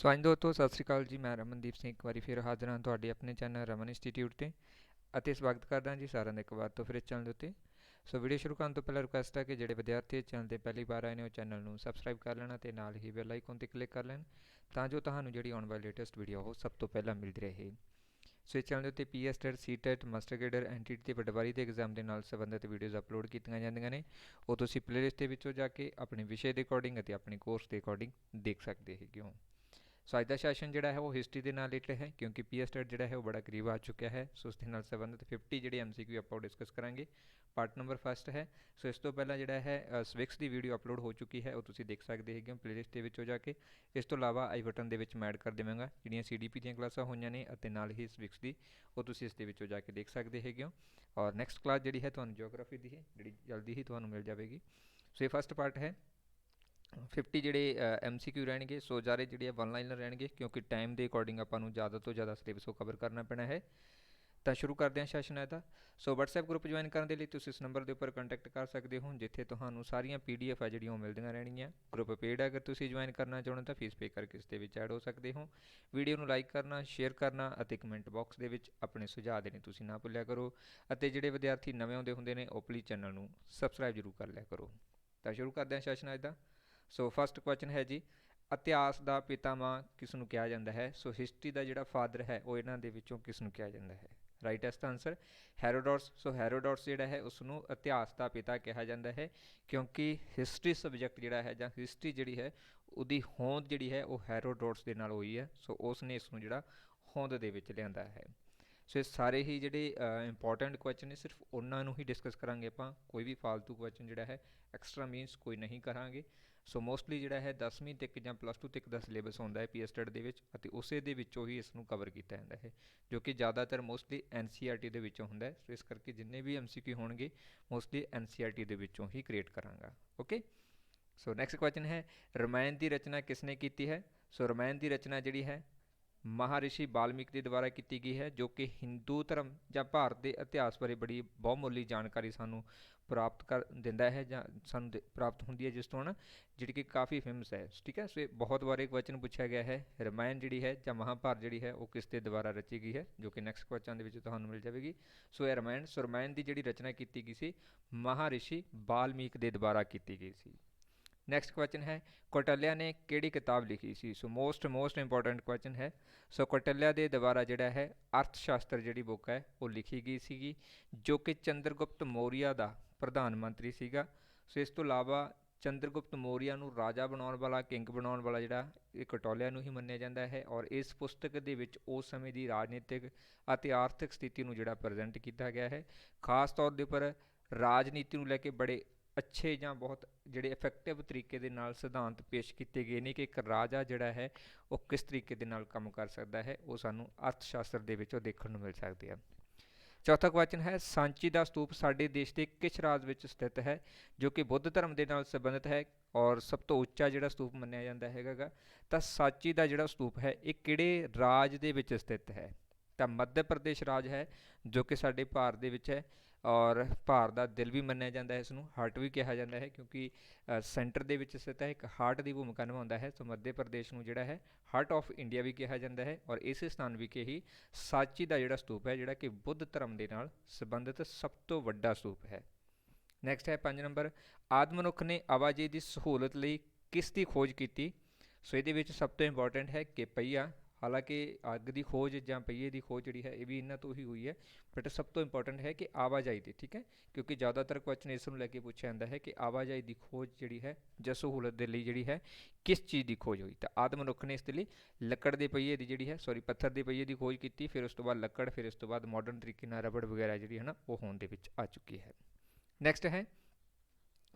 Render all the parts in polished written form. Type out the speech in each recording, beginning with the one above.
ਸੋ ਹਾਂਜੀ ਦੋਸਤੋ, ਸਤਿ ਸ਼੍ਰੀ ਅਕਾਲ ਜੀ। ਮੈਂ ਰਮਨਦੀਪ ਸਿੰਘ ਇੱਕ ਵਾਰੀ ਫਿਰ ਹਾਜ਼ਰ ਹਾਂ ਤੁਹਾਡੇ ਆਪਣੇ ਚੈਨਲ ਰਮਨ ਇੰਸਟੀਟਿਊਟ ਤੇ, ਅਤੇ ਸਵਾਗਤ ਕਰਦਾ ਜੀ ਸਾਰਿਆਂ ਦਾ ਇੱਕ ਵਾਰ ਤੋਂ ਫਿਰ ਇਸ ਚੈਨਲ ਦੇ ਉੱਤੇ। ਸੋ ਵੀਡੀਓ ਸ਼ੁਰੂ ਕਰਨ ਤੋਂ ਪਹਿਲਾਂ ਰਿਕੁਐਸਟ ਹੈ ਕਿ ਜਿਹੜੇ ਵਿਦਿਆਰਥੀ ਇਸ ਚੈਨਲ ਤੇ ਪਹਿਲੀ ਵਾਰ ਆਏ ਨੇ ਉਹ ਚੈਨਲ ਨੂੰ ਸਬਸਕ੍ਰਾਈਬ ਕਰ ਲੈਣਾ ਤੇ ਨਾਲ ਹੀ ਬੈਲ ਆਈਕਨ ਤੇ ਕਲਿੱਕ ਕਰ ਲੈਣ, ਤਾਂ ਜੋ ਤੁਹਾਨੂੰ ਜਿਹੜੀ ਆਉਣ ਵਾਲੀ ਲੇਟੈਸਟ ਵੀਡੀਓ ਉਹ ਸਭ ਤੋਂ ਪਹਿਲਾਂ ਮਿਲਦੀ ਰਹੇ। ਸੋ ਇਸ ਚੈਨਲ ਦੇ ਉੱਤੇ ਪੀਐਸ ਟੈਟ, ਸੀ ਟੈਟ, ਮਾਸਟਰ ਗੇਡਰ, ਐਨਟੀਟੀ ਤੇ ਪਟਵਾਰੀ ਦੇ ਐਗਜ਼ਾਮ ਦੇ ਨਾਲ ਸੰਬੰਧਿਤ ਵੀਡੀਓਜ਼ ਅਪਲੋਡ ਕੀਤੀਆਂ ਜਾਂਦੀਆਂ ਨੇ। ਉਹ ਤੁਸੀਂ ਪਲੇਲਿਸਟ ਦੇ ਵਿੱਚੋਂ ਜਾ ਕੇ ਆਪਣੇ ਵਿਸ਼ੇ ਦੇ ਅਕੋਰਡਿੰਗ ਅਤੇ ਆਪਣੇ ਕੋਰਸ ਦੇ ਅਕੋਰਡਿੰਗ ਦੇਖ ਸਕਦੇ ਹੈਗੇ ਹੋ। ਸੋ ਅੱਜ ਦਾ ਸੈਸ਼ਨ ਜਿਹੜਾ ਹੈ ਉਹ ਹਿਸਟਰੀ ਦੇ ਨਾਲ ਰਿਲੇਟਡ ਹੈ, ਕਿਉਂਕਿ ਪੀਐਸ ਟੈਟ ਜਿਹੜਾ ਹੈ ਉਹ ਬੜਾ ਕਰੀਬ ਆ ਚੁੱਕਿਆ ਹੈ। ਸੋ ਉਸ ਦੇ ਨਾਲ ਸੰਬੰਧਿਤ 50 ਜਿਹੜੇ ਐਮਸੀਕਿਊ ਆਪਾਂ ਡਿਸਕਸ ਕਰਾਂਗੇ। ਪਾਰਟ ਨੰਬਰ ਫਸਟ ਹੈ। ਸੋ ਇਸ ਤੋਂ ਪਹਿਲਾਂ ਜਿਹੜਾ ਹੈ ਸਵਿਕਸ ਦੀ ਵੀਡੀਓ ਅਪਲੋਡ ਹੋ ਚੁੱਕੀ ਹੈ, ਉਹ ਤੁਸੀਂ ਦੇਖ ਸਕਦੇ ਹੈਗੇ ਹੋ ਪਲੇਲਿਸਟ ਦੇ ਵਿੱਚੋਂ ਜਾ ਕੇ। ਇਸ ਤੋਂ ਇਲਾਵਾ ਆਈ ਬਟਨ ਦੇ ਵਿੱਚ ਮੈਂ ਐਡ ਕਰ ਦੇਵਾਂਗਾ ਜਿਹੜੀਆਂ ਸੀਡੀਪੀ ਦੀਆਂ ਕਲਾਸਾਂ ਹੋਈਆਂ ਨੇ, ਅਤੇ ਨਾਲ ਹੀ ਸਵਿਕਸ ਦੀ, ਉਹ ਤੁਸੀਂ ਇਸ ਦੇ ਵਿੱਚੋਂ ਜਾ ਕੇ ਦੇਖ ਸਕਦੇ ਹੈਗੇ ਹੋ। ਔਰ ਨੈਕਸਟ ਕਲਾਸ ਜਿਹੜੀ ਹੈ ਤੁਹਾਨੂੰ ਜਿਓਗ੍ਰਾਫੀ ਦੀ ਹੈ, ਜਿਹੜੀ ਜਲਦੀ ਹੀ ਤੁਹਾਨੂੰ ਮਿਲ ਜਾਵੇਗੀ। ਸੋ ਇਹ ਫਸਟ ਪਾਰਟ ਹੈ। 50 ਜਿਹੜੇ ਐਮਸੀਕਿਊ ਰਹਿਣਗੇ। ਸੋ ਸਾਰੇ ਜਿਹੜੇ ਵਨ ਲਾਈਨਰ ਰਹਿਣਗੇ, ਕਿਉਂਕਿ ਟਾਈਮ ਦੇ ਅਕੋਰਡਿੰਗ ਆਪਾਂ ਨੂੰ ਜ਼ਿਆਦਾ ਤੋਂ ਜ਼ਿਆਦਾ ਸਿਲੇਬਸ ਉਹ ਕਵਰ ਕਰਨਾ ਪੈਣਾ ਹੈ। ਤਾਂ ਸ਼ੁਰੂ ਕਰਦੇ ਹਾਂ ਸੈਸ਼ਨ ਇਹਦਾ। ਸੋ WhatsApp ਗਰੁੱਪ ਜੁਆਇਨ ਕਰਨ ਦੇ ਲਈ ਤੁਸੀਂ ਇਸ ਨੰਬਰ ਦੇ ਉੱਪਰ ਕੰਟੈਕਟ ਕਰ ਸਕਦੇ ਹੋ, ਜਿੱਥੇ ਤੁਹਾਨੂੰ ਸਾਰੀਆਂ PDF ਆ ਜਿਹੜੀਆਂ ਉਹ ਮਿਲਦੀਆਂ ਰਹਿਣਗੀਆਂ। ਗਰੁੱਪ ਪੇਡ ਅਗਰ ਤੁਸੀਂ ਜੁਆਇਨ ਕਰਨਾ ਚਾਹੁੰਦੇ ਤਾਂ ਫੀਸ ਪੇ ਕਰਕੇ ਇਸ ਦੇ ਵਿੱਚ ਐਡ ਹੋ ਸਕਦੇ ਹੋ। ਵੀਡੀਓ ਨੂੰ ਲਾਈਕ ਕਰਨਾ, ਸ਼ੇਅਰ ਕਰਨਾ ਅਤੇ ਕਮੈਂਟ ਬਾਕਸ ਦੇ ਵਿੱਚ ਆਪਣੇ ਸੁਝਾਅ ਦੇਣੇ ਤੁਸੀਂ ਨਾ ਭੁੱਲਿਆ ਕਰੋ। ਅਤੇ ਜਿਹੜੇ ਵਿਦਿਆਰਥੀ ਨਵੇਂ ਆਉਂਦੇ ਹੁੰਦੇ ਨੇ ਉਹ ਪਲੀਜ਼ ਚੈਨਲ ਨੂੰ ਸਬਸਕ੍ਰਾਈਬ ਜ਼ਰੂਰ ਕਰ ਲਿਆ ਕਰੋ। ਤਾਂ ਸ਼ੁਰੂ ਕਰਦੇ ਹਾਂ ਸੈਸ਼ਨ ਅੱਜ ਦਾ। ਸੋ ਫਸਟ ਕੁਐਸਚਨ ਹੈ ਜੀ, ਇਤਿਹਾਸ ਦਾ ਪਿਤਾਮਾ ਕਿਸ ਨੂੰ ਕਿਹਾ ਜਾਂਦਾ ਹੈ? ਸੋ ਹਿਸਟਰੀ ਦਾ ਜਿਹੜਾ ਫਾਦਰ ਹੈ ਉਹ ਇਹਨਾਂ ਦੇ ਵਿੱਚੋਂ ਕਿਸ ਨੂੰ ਕਿਹਾ ਜਾਂਦਾ ਹੈ? ਰਾਈਟ ਐਸ ਦਾ ਆਨਸਰ ਹੈਰੋਡੋਟਸ। ਸੋ ਹੈਰੋਡੋਟਸ ਜਿਹੜਾ ਹੈ ਉਸ ਨੂੰ ਇਤਿਹਾਸ ਦਾ ਪਿਤਾ ਕਿਹਾ ਜਾਂਦਾ ਹੈ, ਕਿਉਂਕਿ ਹਿਸਟਰੀ ਸਬਜੈਕਟ ਜਿਹੜਾ ਹੈ ਜਾਂ ਹਿਸਟਰੀ ਜਿਹੜੀ ਹੈ ਉਹਦੀ ਹੋਂਦ ਜਿਹੜੀ ਹੈ ਉਹ ਹੈਰੋਡੋਟਸ ਦੇ ਨਾਲ ਹੋਈ ਹੈ। ਸੋ ਉਸ ਨੇ ਇਸ ਨੂੰ ਜਿਹੜਾ ਹੋਂਦ ਦੇ ਵਿੱਚ ਲਿਆਂਦਾ ਹੈ। ਸੋ ਇਹ ਸਾਰੇ ਹੀ ਜਿਹੜੇ ਇੰਪੋਰਟੈਂਟ ਕੁਐਸਚਨ ਨੇ ਸਿਰਫ ਉਹਨਾਂ ਨੂੰ ਹੀ ਡਿਸਕਸ ਕਰਾਂਗੇ ਆਪਾਂ। ਕੋਈ ਵੀ ਫਾਲਤੂ ਕੁਐਸਚਨ ਜਿਹੜਾ ਹੈ ਐਕਸਟਰਾ ਮੀਨਸ ਕੋਈ ਨਹੀਂ ਕਰਾਂਗੇ। ਸੋ ਮੋਸਟਲੀ ਜਿਹੜਾ ਹੈ 10ਵੀਂ ਤੱਕ ਜਾਂ +2 ਤੱਕ ਦਾ ਸਿਲੇਬਸ ਹੁੰਦਾ ਹੈ ਪੀਐਸ ਟੈਟ ਦੇ ਵਿੱਚ, ਅਤੇ ਉਸੇ ਦੇ ਵਿੱਚੋਂ ਹੀ ਇਸ ਨੂੰ ਕਵਰ ਕੀਤਾ ਜਾਂਦਾ ਹੈ, ਜੋ ਕਿ ਜ਼ਿਆਦਾਤਰ ਮੋਸਟਲੀ NCERT ਦੇ ਵਿੱਚੋਂ ਹੁੰਦਾ ਹੈ। ਸੋ ਇਸ ਕਰਕੇ ਜਿੰਨੇ ਵੀ MCQ ਹੋਣਗੇ ਮੋਸਟਲੀ NCERT ਦੇ ਵਿੱਚੋਂ ਹੀ ਕ੍ਰੀਏਟ ਕਰਾਂਗਾ। ਓਕੇ, ਸੋ ਨੈਕਸਟ ਕੁਐਸਚਨ ਹੈ, ਰਮਾਇਣ ਦੀ ਰਚਨਾ ਕਿਸ ਨੇ ਕੀਤੀ ਹੈ? ਸੋ ਰਮਾਇਣ ਦੀ ਰਚਨਾ ਜਿਹੜੀ ਹੈ ਮਹਾਰਿਸ਼ੀ ਵਾਲਮੀਕ ਦੇ ਦੁਆਰਾ ਕੀਤੀ ਗਈ ਹੈ, ਜੋ ਕਿ ਹਿੰਦੂ ਧਰਮ ਜਾਂ ਭਾਰਤ ਦੇ ਇਤਿਹਾਸ ਬਾਰੇ ਬੜੀ ਬਹੁਮੁੱਲੀ ਜਾਣਕਾਰੀ ਸਾਨੂੰ ਪ੍ਰਾਪਤ ਕਰ ਦਿੰਦਾ ਹੈ, ਜਾਂ ਸਾਨੂੰ ਪ੍ਰਾਪਤ ਹੁੰਦੀ ਹੈ, ਜਿਸ ਤੋਂ ਨਾ ਜਿਹੜੀ ਕਿ ਕਾਫੀ ਫੇਮਸ ਹੈ। ਠੀਕ ਹੈ, ਸੋ ਇਹ ਬਹੁਤ ਵਾਰ ਇੱਕ ਕੁਐਸਚਨ ਪੁੱਛਿਆ ਗਿਆ ਹੈ, ਰਮਾਇਣ ਜਿਹੜੀ ਹੈ ਜਾਂ ਮਹਾਭਾਰਤ ਜਿਹੜੀ ਹੈ ਉਹ ਕਿਸ ਦੇ ਦੁਆਰਾ ਰਚੀ ਗਈ ਹੈ, ਜੋ ਕਿ ਨੈਕਸਟ ਕੁਐਸਚਨ ਦੇ ਵਿੱਚ ਤੁਹਾਨੂੰ ਮਿਲ ਜਾਵੇਗੀ। ਸੋ ਇਹ ਰਮਾਇਣ, ਸੋ ਰਮਾਇਣ ਦੀ ਜਿਹੜੀ ਰਚਨਾ ਕੀਤੀ ਗਈ ਸੀ ਮਹਾਰਿਸ਼ੀ ਵਾਲਮੀਕ ਦੇ ਦੁਆਰਾ ਕੀਤੀ ਗਈ ਸੀ। ਨੈਕਸਟ ਕੁਐਸਚਨ ਹੈ, ਕੌਟਲਿਆ ਨੇ ਕਿਹੜੀ ਕਿਤਾਬ ਲਿਖੀ ਸੀ? ਸੋ ਮੋਸਟ ਇੰਪੋਰਟੈਂਟ ਕੁਐਸਚਨ ਹੈ। ਸੋ ਕੌਟਲਿਆ ਦੇ ਦੁਆਰਾ ਜਿਹੜਾ ਹੈ ਅਰਥ ਸ਼ਾਸਤਰ ਜਿਹੜੀ ਬੁੱਕ ਹੈ ਉਹ ਲਿਖੀ ਗਈ ਸੀਗੀ, ਜੋ ਕਿ ਚੰਦਰਗੁਪਤ ਮੌਰੀਆ ਦਾ ਪ੍ਰਧਾਨ ਮੰਤਰੀ ਸੀਗਾ। ਸੋ ਇਸ ਤੋਂ ਇਲਾਵਾ ਚੰਦਰਗੁਪਤ ਮੌਰੀਆ ਨੂੰ ਰਾਜਾ ਬਣਾਉਣ ਵਾਲਾ, ਕਿੰਗ ਬਣਾਉਣ ਵਾਲਾ ਜਿਹੜਾ ਇਹ ਕੌਟਲਿਆ ਨੂੰ ਹੀ ਮੰਨਿਆ ਜਾਂਦਾ ਹੈ। ਔਰ ਇਸ ਪੁਸਤਕ ਦੇ ਵਿੱਚ ਉਸ ਸਮੇਂ ਦੀ ਰਾਜਨੀਤਿਕ ਅਤੇ ਆਰਥਿਕ ਸਥਿਤੀ ਨੂੰ ਜਿਹੜਾ ਪ੍ਰੈਜ਼ੈਂਟ ਕੀਤਾ ਗਿਆ ਹੈ। ਖਾਸ ਤੌਰ ਦੇ ਉੱਪਰ ਰਾਜਨੀਤੀ ਨੂੰ ਲੈ ਕੇ ਬੜੇ ਅੱਛੇ ਜਾਂ ਬਹੁਤ ਜਿਹੜੇ ਇਫੈਕਟਿਵ ਤਰੀਕੇ ਦੇ ਨਾਲ ਸਿਧਾਂਤ ਪੇਸ਼ ਕੀਤੇ ਗਏ ਨੇ ਕਿ ਇੱਕ ਰਾਜਾ ਜਿਹੜਾ ਹੈ ਉਹ ਕਿਸ ਤਰੀਕੇ ਦੇ ਨਾਲ ਕੰਮ ਕਰ ਸਕਦਾ ਹੈ, ਉਹ ਸਾਨੂੰ ਅਰਥ ਸ਼ਾਸਤਰ ਦੇ ਵਿੱਚੋਂ ਦੇਖਣ ਨੂੰ ਮਿਲ ਸਕਦੇ ਆ। ਚੌਥਾ ਕੁਐਸਚਨ ਹੈ, ਸਾਂਚੀ ਦਾ ਸਤੂਪ ਸਾਡੇ ਦੇਸ਼ ਦੇ ਕਿਸ ਰਾਜ ਵਿੱਚ ਸਥਿਤ ਹੈ? ਜੋ ਕਿ ਬੁੱਧ ਧਰਮ ਦੇ ਨਾਲ ਸੰਬੰਧਿਤ ਹੈ, ਔਰ ਸਭ ਤੋਂ ਉੱਚਾ ਜਿਹੜਾ ਸਤੂਪ ਮੰਨਿਆ ਜਾਂਦਾ ਹੈਗਾ ਤਾਂ ਸਾਂਚੀ ਦਾ ਜਿਹੜਾ ਸਤੂਪ ਹੈ ਇਹ ਕਿਹੜੇ ਰਾਜ ਦੇ ਵਿੱਚ ਸਥਿਤ ਹੈ? ਤਾਂ ਮੱਧ ਪ੍ਰਦੇਸ਼ ਰਾਜ ਹੈ, ਜੋ ਕਿ ਸਾਡੇ ਭਾਰਤ ਦੇ ਵਿੱਚ ਹੈ, ਔਰ ਭਾਰਤ ਦਾ ਦਿਲ ਵੀ ਮੰਨਿਆ ਜਾਂਦਾ ਹੈ, ਇਸ ਨੂੰ ਹਾਰਟ ਵੀ ਕਿਹਾ ਜਾਂਦਾ ਹੈ, ਕਿਉਂਕਿ ਸੈਂਟਰ ਦੇ ਵਿੱਚ ਸਥਿਤ ਹੈ, ਇੱਕ ਹਾਰਟ ਦੀ ਭੂਮਿਕਾ ਨਿਭਾਉਂਦਾ ਹੈ। ਸੋ ਮੱਧ ਪ੍ਰਦੇਸ਼ ਨੂੰ ਜਿਹੜਾ ਹੈ ਹਾਰਟ ਆਫ ਇੰਡੀਆ ਵੀ ਕਿਹਾ ਜਾਂਦਾ ਹੈ, ਔਰ ਇਸੇ ਸਥਾਨ ਵਿਖੇ ਹੀ ਸਾਂਚੀ ਦਾ ਜਿਹੜਾ ਸਤੂਪ ਹੈ, ਜਿਹੜਾ ਕਿ ਬੁੱਧ ਧਰਮ ਦੇ ਨਾਲ ਸੰਬੰਧਿਤ ਸਭ ਤੋਂ ਵੱਡਾ ਸਤੂਪ ਹੈ। ਨੈਕਸਟ ਹੈ 5 ਨੰਬਰ, ਆਦਿ ਮਨੁੱਖ ਨੇ ਆਵਾਜਾਈ ਦੀ ਸਹੂਲਤ ਲਈ ਕਿਸ ਦੀ ਖੋਜ ਕੀਤੀ? ਸੋ ਇਹਦੇ ਵਿੱਚ ਸਭ ਤੋਂ ਇੰਪੋਰਟੈਂਟ ਹੈ ਕਿ ਪਹੀਆ। ਹਾਲਾਂਕਿ ਅੱਗ ਦੀ ਖੋਜ ਜਾਂ ਪਹੀਏ ਦੀ ਖੋਜ ਜਿਹੜੀ ਹੈ ਇਹ ਵੀ ਇਹਨਾਂ ਤੋਂ ਹੀ ਹੋਈ ਹੈ, ਬਟ ਸਭ ਤੋਂ ਇੰਪੋਰਟੈਂਟ ਹੈ ਕਿ ਆਵਾਜਾਈ ਦੀ। ਠੀਕ ਹੈ, ਕਿਉਂਕਿ ਜ਼ਿਆਦਾਤਰ ਕੁਐਸਚਨ ਇਸ ਨੂੰ ਲੈ ਕੇ ਪੁੱਛਿਆ ਜਾਂਦਾ ਹੈ ਕਿ ਆਵਾਜਾਈ ਦੀ ਖੋਜ ਜਿਹੜੀ ਹੈ ਜਾਂ ਸਹੂਲਤ ਦੇ ਲਈ ਜਿਹੜੀ ਹੈ ਕਿਸ ਚੀਜ਼ ਦੀ ਖੋਜ ਹੋਈ? ਤਾਂ ਆਦਿ ਮਨੁੱਖ ਨੇ ਇਸ ਦੇ ਲਈ ਲੱਕੜ ਦੇ ਪਹੀਏ ਦੀ ਜਿਹੜੀ ਹੈ ਪੱਥਰ ਦੇ ਪਹੀਏ ਦੀ ਖੋਜ ਕੀਤੀ, ਫਿਰ ਉਸ ਤੋਂ ਬਾਅਦ ਲੱਕੜ, ਫਿਰ ਉਸ ਤੋਂ ਬਾਅਦ ਮਾਡਰਨ ਤਰੀਕੇ ਨਾਲ ਰਬੜ ਵਗੈਰਾ ਜਿਹੜੀ ਹੈ ਨਾ ਉਹ ਹੋਂਦ ਦੇ ਵਿੱਚ ਆ ਚੁੱਕੀ ਹੈ। ਨੈਕਸਟ ਹੈ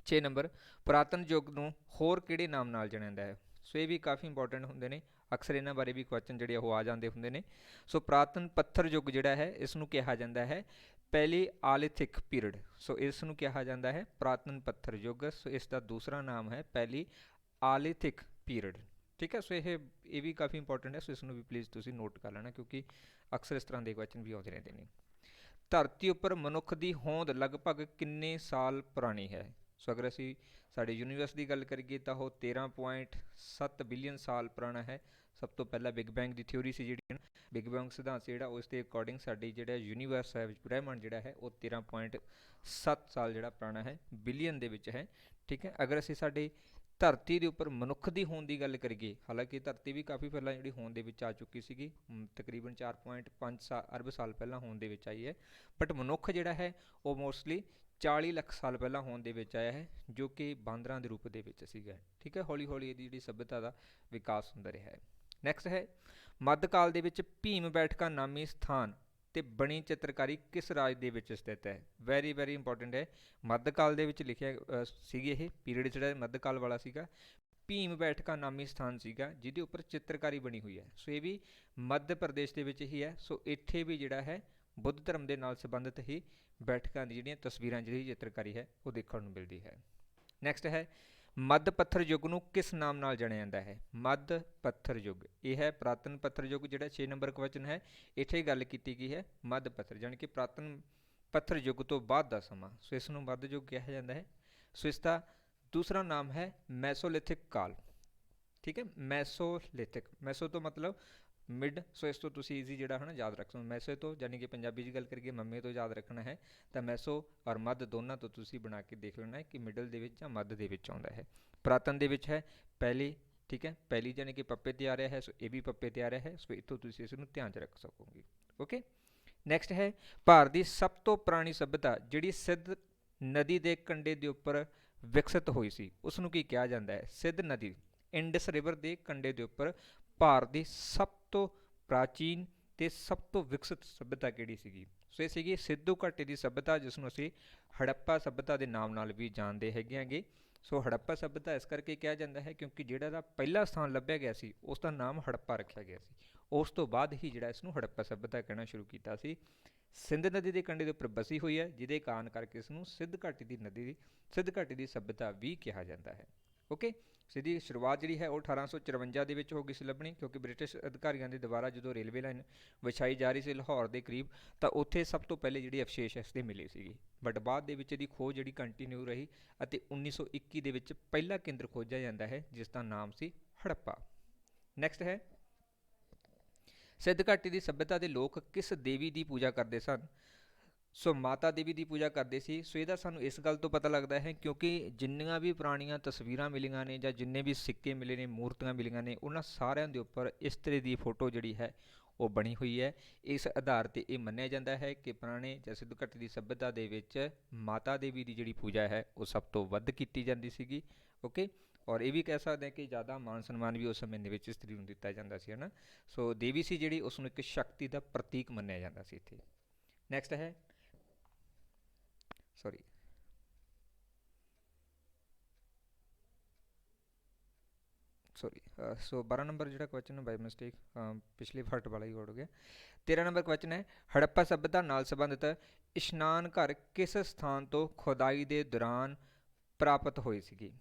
6 ਨੰਬਰ, ਪੁਰਾਤਨ ਯੁੱਗ ਨੂੰ ਹੋਰ ਕਿਹੜੇ ਨਾਮ ਨਾਲ ਜਾਣਿਆ ਜਾਂਦਾ ਹੈ? ਸੋ ਇਹ ਵੀ ਕਾਫੀ ਇੰਪੋਰਟੈਂਟ ਹੁੰਦੇ ਨੇ, ਅਕਸਰ ਇਹਨਾਂ ਬਾਰੇ ਵੀ ਕੁਐਸਚਨ ਜਿਹੜੇ ਉਹ ਆ ਜਾਂਦੇ ਹੁੰਦੇ ਨੇ। ਸੋ ਪੁਰਾਤਨ ਪੱਥਰ ਯੁੱਗ ਜਿਹੜਾ ਹੈ ਇਸ ਨੂੰ ਕਿਹਾ ਜਾਂਦਾ ਹੈ ਪੈਲੀਆਲਿਥਿਕ ਪੀਰੀਅਡ। ਸੋ ਇਸ ਨੂੰ ਕਿਹਾ ਜਾਂਦਾ ਹੈ ਪੁਰਾਤਨ ਪੱਥਰ ਯੁੱਗ। ਸੋ ਇਸ ਦਾ ਦੂਸਰਾ ਨਾਮ ਹੈ ਪੈਲੀਆਲਿਥਿਕ ਪੀਰੀਅਡ। ਠੀਕ ਹੈ, ਸੋ ਇਹ ਵੀ ਕਾਫੀ ਇੰਪੋਰਟੈਂਟ ਹੈ, ਸੋ ਇਸ ਨੂੰ ਵੀ ਪਲੀਜ਼ ਤੁਸੀਂ ਨੋਟ ਕਰ ਲੈਣਾ, ਕਿਉਂਕਿ ਅਕਸਰ ਇਸ ਤਰ੍ਹਾਂ ਦੇ ਕੁਐਸਚਨ ਵੀ ਆਉਂਦੇ ਰਹਿੰਦੇ ਨੇ। ਧਰਤੀ ਉੱਪਰ ਮਨੁੱਖ ਦੀ ਹੋਂਦ ਲਗਭਗ ਕਿੰਨੇ ਸਾਲ ਪੁਰਾਣੀ ਹੈ? ਸੋ ਅਗਰ ਅਸੀਂ ਸਾਡੇ ਯੂਨੀਵਰਸ ਦੀ ਗੱਲ ਕਰੀਏ ਤਾਂ ਉਹ 13.7 ਬਿਲੀਅਨ ਸਾਲ ਪੁਰਾਣਾ ਹੈ। ਸਭ ਤੋਂ ਪਹਿਲਾਂ ਬਿਗ ਬੈਂਗ ਦੀ ਥਿਊਰੀ ਸੀ ਜਿਹੜੀ, ਬਿਗ ਬੈਂਗ ਸਿਧਾਂਤ ਜਿਹੜਾ ਉਸ ਦੇ ਅਕੋਰਡਿੰਗ ਸਾਡੀ ਜਿਹੜਾ ਯੂਨੀਵਰਸ ਹੈ, ਬ੍ਰਹਿਮੰਡ ਜਿਹੜਾ ਹੈ ਉਹ 13.7 ਸਾਲ ਜਿਹੜਾ ਪੁਰਾਣਾ ਹੈ, ਬਿਲੀਅਨ ਦੇ ਵਿੱਚ ਹੈ। ਠੀਕ ਹੈ, ਅਗਰ ਅਸੀਂ ਸਾਡੇ ਧਰਤੀ ਦੇ ਉੱਪਰ ਮਨੁੱਖ ਦੀ ਹੋਂਦ ਦੀ ਗੱਲ ਕਰੀਏ, ਹਾਲਾਂਕਿ ਧਰਤੀ ਵੀ ਕਾਫੀ ਪਹਿਲਾਂ ਜਿਹੜੀ ਹੋਂਦ ਦੇ ਵਿੱਚ ਆ ਚੁੱਕੀ ਸੀਗੀ, ਤਕਰੀਬਨ 4.5 ਅਰਬ ਸਾਲ ਪਹਿਲਾਂ ਹੋਂਦ ਦੇ ਵਿੱਚ ਆਈ ਹੈ, ਬਟ ਮਨੁੱਖ ਜਿਹੜਾ ਹੈ ਉਹ ਮੋਸਟਲੀ 40 ਲੱਖ ਸਾਲ ਪਹਿਲਾਂ ਹੋਂਦ ਦੇ ਵਿੱਚ ਆਇਆ ਹੈ, ਜੋ ਕਿ ਬਾਂਦਰਾਂ ਦੇ ਰੂਪ ਦੇ ਵਿੱਚ ਸੀਗਾ। ਠੀਕ ਹੈ, ਹੌਲੀ ਹੌਲੀ ਇਹਦੀ ਜਿਹੜੀ ਸੱਭਿਅਤਾ ਦਾ ਵਿਕਾਸ ਹੁੰਦਾ ਰਿਹਾ ਹੈ। ਨੈਕਸਟ ਹੈ, ਮੱਧਕਾਲ ਦੇ ਵਿੱਚ ਭੀਮ ਬੈਠਕਾ ਨਾਮੀ ਸਥਾਨ ਤੇ ਬਣੀ ਚਿੱਤਰਕਾਰੀ ਕਿਸ ਰਾਜ ਦੇ ਵਿੱਚ ਸਥਿਤ ਹੈ? ਵੈਰੀ ਵੈਰੀ ਇੰਪੋਰਟੈਂਟ ਹੈ। ਮੱਧਕਾਲ ਦੇ ਵਿੱਚ ਲਿਖਿਆ ਸੀਗੀ, ਇਹ ਪੀਰੀਅਡ ਜਿਹੜਾ ਮੱਧਕਾਲ ਵਾਲਾ ਸੀਗਾ। ਭੀਮ ਬੈਠਕਾ ਨਾਮੀ ਸਥਾਨ ਸੀਗਾ ਜਿਹਦੇ ਉੱਪਰ ਚਿੱਤਰਕਾਰੀ ਬਣੀ ਹੋਈ ਹੈ। ਸੋ ਇਹ ਵੀ ਮੱਧ ਪ੍ਰਦੇਸ਼ ਦੇ ਵਿੱਚ ਹੀ ਹੈ। ਸੋ ਇੱਥੇ ਵੀ ਜਿਹੜਾ ਹੈ ਬੁੱਧ ਧਰਮ ਦੇ ਨਾਲ ਸੰਬੰਧਿਤ ਹੀ ਬੈਠਕਾਂ ਦੀ ਜਿਹੜੀਆਂ ਤਸਵੀਰਾਂ, ਜਿਹੜੀ ਚਿੱਤਰਕਾਰੀ ਹੈ ਉਹ ਦੇਖਣ ਨੂੰ ਮਿਲਦੀ ਹੈ। ਨੈਕਸਟ ਹੈ, ਮੱਧ ਪੱਥਰ ਯੁੱਗ ਨੂੰ ਕਿਸ ਨਾਮ ਨਾਲ ਜਾਣਿਆ ਜਾਂਦਾ ਹੈ? ਮੱਧ ਪੱਥਰ ਯੁੱਗ, ਇਹ ਹੈ ਪੁਰਾਤਨ ਪੱਥਰ ਯੁੱਗ, ਜਿਹੜਾ 6 ਨੰਬਰ ਕੁਐਸਚਨ ਹੈ, ਇੱਥੇ ਗੱਲ ਕੀਤੀ ਗਈ ਹੈ ਮੱਧ ਪੱਥਰ, ਜਾਣੀ ਕਿ ਪੁਰਾਤਨ ਪੱਥਰ ਯੁੱਗ ਤੋਂ ਬਾਅਦ ਦਾ ਸਮਾਂ। ਸੋ ਇਸ ਨੂੰ ਮੱਧ ਯੁੱਗ ਕਿਹਾ ਜਾਂਦਾ ਹੈ। ਸੋ ਇਸ ਦਾ ਦੂਸਰਾ ਨਾਮ ਹੈ ਮੈਸੋਲਿਥਿਕ ਕਾਲ। ਠੀਕ ਹੈ, ਮੈਸੋਲਿਥਿਕ, ਮੈਸੋ ਤੋਂ ਮਤਲਬ ਮਿਡ, ਸੋ ਇਸ ਤੋਂ ਤੁਸੀਂ ਈਜ਼ੀ ਜਿਹੜਾ ਹੈ ਨਾ ਯਾਦ ਰੱਖ ਸਕਦੇ। ਮੈਸੋ ਤੋਂ ਯਾਨੀ ਕਿ ਪੰਜਾਬੀ 'ਚ ਗੱਲ ਕਰੀਏ ਮੰਮੇ ਤੋਂ ਯਾਦ ਰੱਖਣਾ ਹੈ, ਤਾਂ ਮੈਸੋ ਔਰ ਮੱਧ ਦੋਨਾਂ ਤੋਂ ਤੁਸੀਂ ਬਣਾ ਕੇ ਦੇਖ ਲੈਣਾ ਹੈ ਕਿ ਮਿਡਲ ਦੇ ਵਿੱਚ ਜਾਂ ਮੱਧ ਦੇ ਵਿੱਚ ਆਉਂਦਾ ਹੈ। ਪੁਰਾਤਨ ਦੇ ਵਿੱਚ ਹੈ ਪਹਿਲੀ। ਠੀਕ ਹੈ, ਪਹਿਲੀ ਯਾਨੀ ਕਿ ਪੱਪੇ ਤੇ ਆ ਰਿਹਾ ਹੈ, ਸੋ ਇਹ ਵੀ ਪੱਪੇ ਤੇ ਆ ਰਿਹਾ ਹੈ, ਸੋ ਇੱਥੋਂ ਤੁਸੀਂ ਇਸ ਨੂੰ ਧਿਆਨ 'ਚ ਰੱਖ ਸਕੋਗੇ। ਓਕੇ, ਨੈਕਸਟ ਹੈ, ਭਾਰਤ ਦੀ ਸਭ ਤੋਂ ਪੁਰਾਣੀ ਸੱਭਿਅਤਾ ਜਿਹੜੀ ਸਿੰਧ ਨਦੀ ਦੇ ਕੰਢੇ ਦੇ ਉੱਪਰ ਵਿਕਸਿਤ ਹੋਈ ਸੀ, ਉਸ ਨੂੰ ਕੀ ਕਿਹਾ ਜਾਂਦਾ ਹੈ? ਸਿੰਧ ਨਦੀ, ਇੰਡਸ ਰਿਵਰ ਦੇ ਕੰਢੇ ਦੇ ਉੱਪਰ ਭਾਰਤ ਦੀ ਸਭ ਤੋਂ ਪ੍ਰਾਚੀਨ ਤੇ ਸਭ ਤੋਂ ਵਿਕਸਿਤ ਸੱਭਿਅਤਾ ਕਿਹੜੀ ਸੀਗੀ? ਸੋ ਇਹ ਸੀਗੀ ਸਿੰਧੂ ਘਾਟੀ ਦੀ ਸੱਭਿਅਤਾ, ਜਿਸ ਨੂੰ ਅਸੀਂ ਹੜੱਪਾ ਸੱਭਿਅਤਾ ਦੇ ਨਾਮ ਨਾਲ ਵੀ ਜਾਣਦੇ ਹੈਗੇ ਆਂਗੇ। ਸੋ ਹੜੱਪਾ ਸੱਭਿਅਤਾ ਇਸ ਕਰਕੇ ਕਿਹਾ ਜਾਂਦਾ ਹੈ ਕਿਉਂਕਿ ਜਿਹੜਾ ਇਹਦਾ ਪਹਿਲਾ ਸਥਾਨ ਲੱਭਿਆ ਗਿਆ ਸੀ ਉਸ ਦਾ ਨਾਮ ਹੜੱਪਾ ਰੱਖਿਆ ਗਿਆ ਸੀ। ਉਸ ਤੋਂ ਬਾਅਦ ਹੀ ਜਿਹੜਾ ਇਸ ਨੂੰ ਹੜੱਪਾ ਸੱਭਿਅਤਾ ਕਹਿਣਾ ਸ਼ੁਰੂ ਕੀਤਾ ਸੀ। ਸਿੰਧ ਨਦੀ ਦੇ ਕੰਢੇ ਦੇ ਉੱਪਰ ਬਸੀ ਹੋਈ ਹੈ, ਜਿਹਦੇ ਕਾਰਨ ਕਰਕੇ ਇਸ ਨੂੰ ਸਿੰਧ ਘਾਟੀ ਦੀ ਸੱਭਿਅਤਾ ਵੀ ਕਿਹਾ ਜਾਂਦਾ ਹੈ। ਓਕੇ, ਸਿੱਧੀ ਸ਼ੁਰੂਆਤ ਜਿਹੜੀ ਹੈ ਉਹ 1854 ਦੇ ਵਿੱਚ ਹੋ ਗਈ ਸੀ ਲੱਭਣੀ, ਕਿਉਂਕਿ ਬ੍ਰਿਟਿਸ਼ ਅਧਿਕਾਰੀਆਂ ਦੇ ਦੁਆਰਾ ਜਦੋਂ ਰੇਲਵੇ ਲਾਈਨ ਵਿਛਾਈ ਜਾ ਰਹੀ ਸੀ ਲਾਹੌਰ ਦੇ ਕਰੀਬ, ਤਾਂ ਉੱਥੇ ਸਭ ਤੋਂ ਪਹਿਲੇ ਜਿਹੜੀ ਅਵਸ਼ੇਸ਼ ਇਸ ਦੇ ਮਿਲੇ ਸੀਗੀ। ਬਟ ਬਾਅਦ ਦੇ ਵਿੱਚ ਇਹਦੀ ਖੋਜ ਜਿਹੜੀ ਕੰਟੀਨਿਊ ਰਹੀ ਅਤੇ 1921 ਦੇ ਵਿੱਚ ਪਹਿਲਾ ਕੇਂਦਰ ਖੋਜਿਆ ਜਾਂਦਾ ਹੈ ਜਿਸ ਦਾ ਨਾਮ ਸੀ ਹੜੱਪਾ। ਨੈਕਸਟ ਹੈ, ਸਿੰਧ ਘਾਟੀ ਦੀ ਸੱਭਿਅਤਾ ਦੇ ਲੋਕ ਕਿਸ ਦੇਵੀ ਦੀ ਪੂਜਾ ਕਰਦੇ ਸਨ? ਸੋ ਮਾਤਾ ਦੇਵੀ ਦੀ ਪੂਜਾ ਕਰਦੇ ਸੀ। ਸੋ ਇਹਦਾ ਸਾਨੂੰ ਇਸ ਗੱਲ ਤੋਂ ਪਤਾ ਲੱਗਦਾ ਹੈ ਕਿਉਂਕਿ ਜਿੰਨੀਆਂ ਵੀ ਪੁਰਾਣੀਆਂ ਤਸਵੀਰਾਂ ਮਿਲੀਆਂ ਨੇ ਜਾਂ ਜਿੰਨੇ ਵੀ ਸਿੱਕੇ ਮਿਲੇ ਨੇ, ਮੂਰਤੀਆਂ ਮਿਲੀਆਂ ਨੇ, ਉਹਨਾਂ ਸਾਰਿਆਂ ਦੇ ਉੱਪਰ ਇਸ ਤਰ੍ਹਾਂ ਦੀ ਫੋਟੋ ਜਿਹੜੀ ਹੈ ਉਹ ਬਣੀ ਹੋਈ ਹੈ। ਇਸ ਆਧਾਰ 'ਤੇ ਇਹ ਮੰਨਿਆ ਜਾਂਦਾ ਹੈ ਕਿ ਪੁਰਾਣੇ ਜਾਂ ਸਿੰਧੂ ਘਾਟੀ ਦੀ ਸੱਭਿਅਤਾ ਦੇ ਵਿੱਚ ਮਾਤਾ ਦੇਵੀ ਦੀ ਜਿਹੜੀ ਪੂਜਾ ਹੈ ਉਹ ਸਭ ਤੋਂ ਵੱਧ ਕੀਤੀ ਜਾਂਦੀ ਸੀਗੀ। ਓਕੇ, ਔਰ ਇਹ ਵੀ ਕਹਿ ਸਕਦੇ ਹਾਂ ਕਿ ਜ਼ਿਆਦਾ ਮਾਨ ਸਨਮਾਨ ਵੀ ਉਸ ਸਮੇਂ ਦੇ ਵਿੱਚ ਇਸਤਰੀ ਨੂੰ ਦਿੱਤਾ ਜਾਂਦਾ ਸੀ, ਹੈ ਨਾ। ਸੋ ਦੇਵੀ ਸੀ ਜਿਹੜੀ, ਉਸ ਨੂੰ ਇੱਕ ਸ਼ਕਤੀ ਦਾ ਪ੍ਰਤੀਕ ਮੰਨਿਆ ਜਾਂਦਾ ਸੀ ਇੱਥੇ। ਨੈਕਸਟ ਹੈ, ਸੋ 12 ਨੰਬਰ ਜਿਹੜਾ ਕੁਐਸਚਨ ਹੈ ਬਾਈ ਮਿਸਟੇਕ ਪਿਛਲੇ ਪਾਰਟ ਵਾਲਾ ਹੀ ਹੋ ਗਿਆ। 13 ਨੰਬਰ ਕੁਐਸਚਨ ਹੈ, ਹੜੱਪਾ ਸੱਭਿਅਤਾ ਨਾਲ ਸੰਬੰਧਿਤ ਇਸ਼ਨਾਨ ਘਰ ਕਿਸ ਸਥਾਨ ਤੋਂ ਖੁਦਾਈ ਦੇ ਦੌਰਾਨ ਪ੍ਰਾਪਤ ਹੋਈ ਸੀਗੀ?